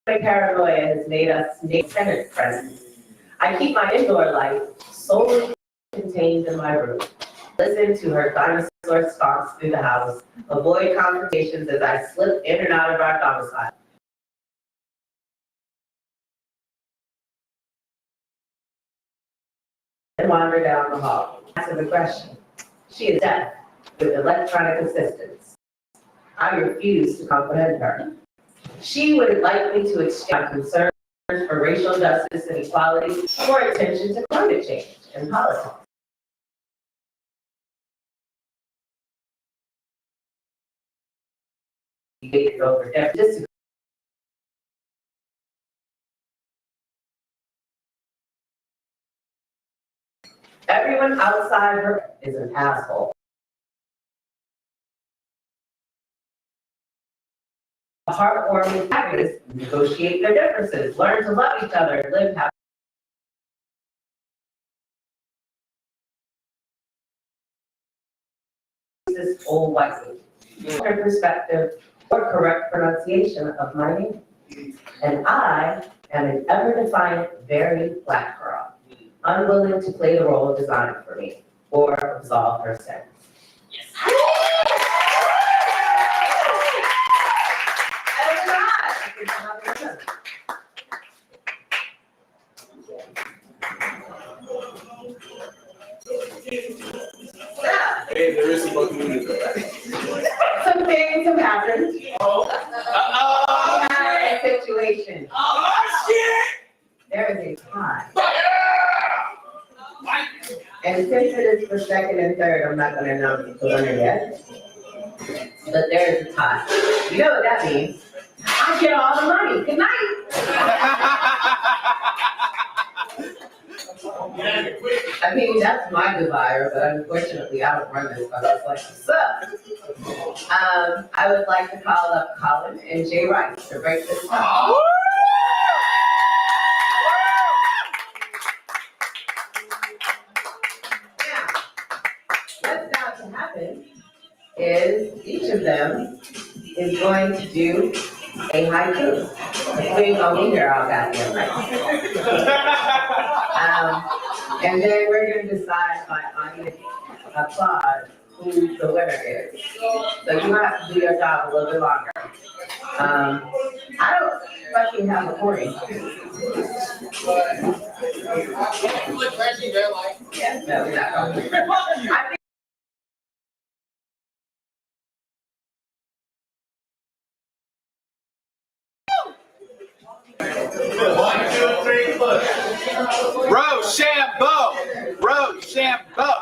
My paranoia has made us make Senate presence. I keep my indoor life solely contained in my room. Listen to her dinosaur stomps through the house. Avoid confrontations as I slip in and out of our domicile. And wander down the hall. Passive aggression. She is deaf with electronic assistance. I refuse to comprehend her. She would like me to exchange concerns for racial justice and equality for attention to climate change and politics. Debated over deficits. Everyone outside her is an asshole. Heartwarming practice, negotiate their differences, learn to love each other, and live happy. This old white lady, perspective or correct pronunciation of my name. And I am an ever-defiant, very black girl, unwilling to play the role designed for me or absolve her sins. Hey, there is some fucking news. Some things have happened. Uh-oh. Situation. Oh, shit! There is a tie. And since it is for second and third, I'm not gonna announce the winner yet. But there is a tie. You know what that means? I get all the money. Good night. I mean, that's my desire, but unfortunately, I don't run this fucking place. So, I would like to call up Colin and Jay Rice to break this down. Now, what's about to happen is each of them is going to do a haiku. If we ain't gonna be here all goddamn night. And then we're gonna decide by audience applause who the winner is. So you might have to do your job a little bit longer. I don't fucking have a recording. Yeah, no, we're not going. I think One, two, three, push. Rochambeau! Rochambeau!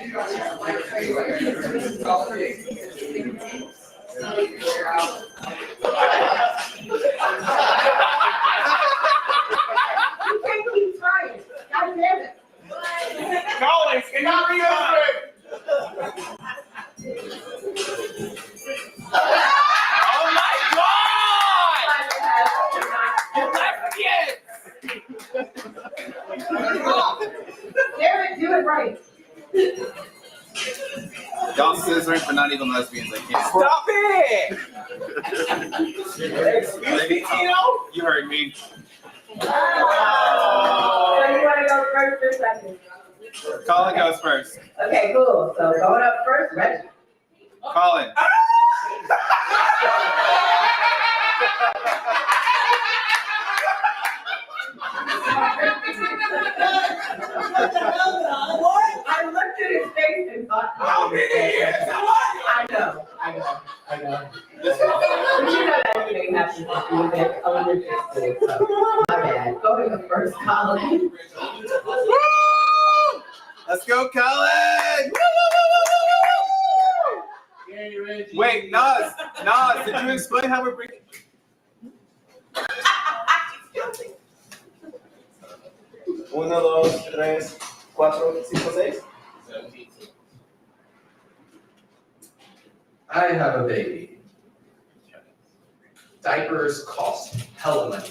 you can't keep trying. God damn it. Collins, can you read Oh my God! Damn it, do it right. Y'all scissoring for not even lesbians, I can't. Stop it! Excuse me, Tino? You heard me. So you wanna go first or second? Colin goes first. Okay, cool. So going up first, Reggie. Colin. I looked at his face and thought, how many years? I know. But you know that everything happens to you in elementary school, so my bad. Go to the first Colin. Let's go, Colin! Wait, Nas, did you explain how we're bringing? Uno, dos, tres, cuatro, cinco, seis. I have a baby. Diapers cost hella money.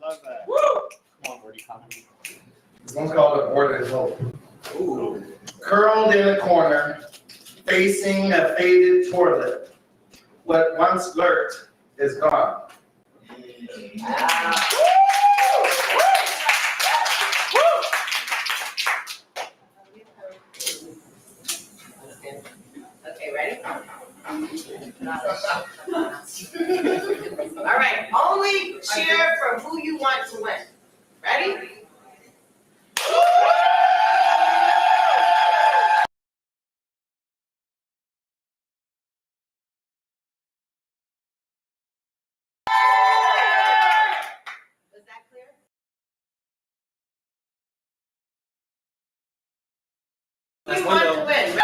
Love that. Come on, Morty, come on. One's called A Borderless Hope. Curled in a corner, facing a faded toilet, what once lurked is gone. Okay, ready? All right, only cheer for who you want to win. Ready? Was that clear? Who you want to win?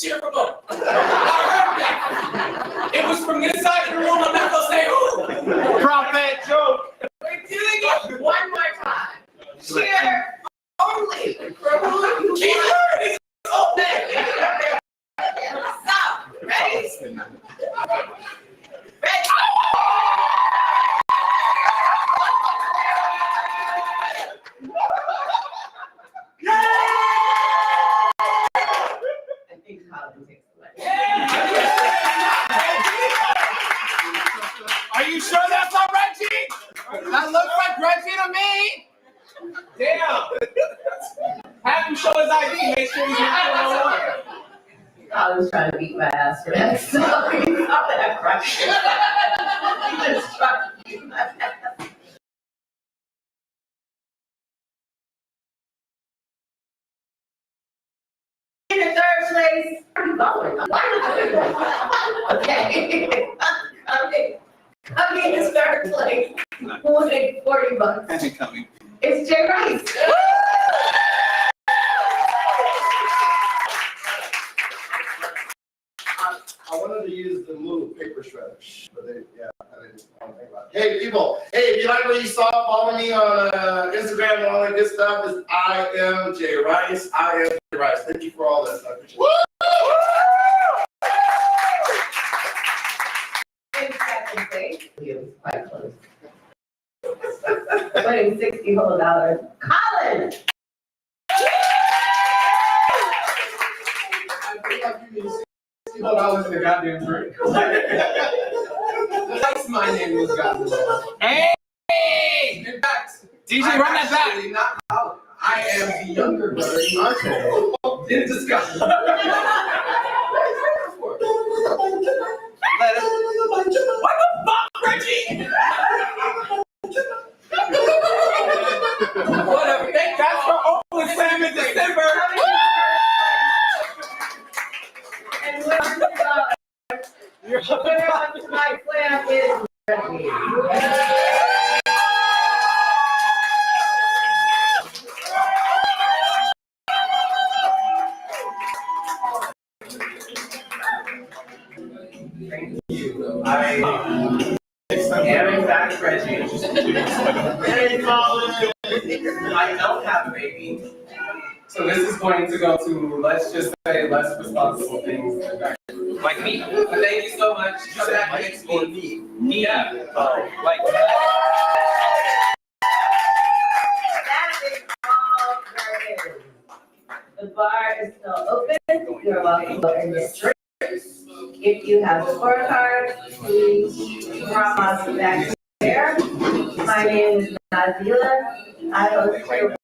Cheer for both. I heard that. It was from this side of the room. I'm not gonna say who. Prophet joke. We're doing it one more time. Cheer only for who you want. It's open. Stop. Ready? Ready? I think Colin takes the lead. Are you sure that's not Reggie? That looks like Reggie to me. Damn. Have him show his ID. Make sure he's not the one. Colin's trying to beat my ass for that, so he's not that right. He just trying to beat my ass. In the third place, okay. Coming in third place, winning $40. Coming. It's Jay Rice. I wanted to use the move paper shredders, but they, I didn't think about it. Hey, people, if you like what you saw, follow me on Instagram and all that good stuff. It's I am Jay Rice. I am Jay Rice. Thank you for all this. I appreciate it. In second place, it was quite close. Winning $60 whole. Colin! I feel like you need $60 in the goddamn drink. That's my name was goddamn. Hey! In fact, DJ, run that back. actually not Colin. I am the younger brother, Emcee. In disguise. What the fuck, Reggie? Whatever. That's for Oakland Sam in December. And winner of tonight's slam is Reggie. I am in fact Reggie. Hey, Colin. I don't have a baby. So this is going to go to, let's just say, less responsible things. Like me. Thank you so much. Come back next week. Yeah. Like. That is all there is. The bar is still open. You're welcome to go in the street. If you have scorecards, please drop us back there. My name is Visalia. I host your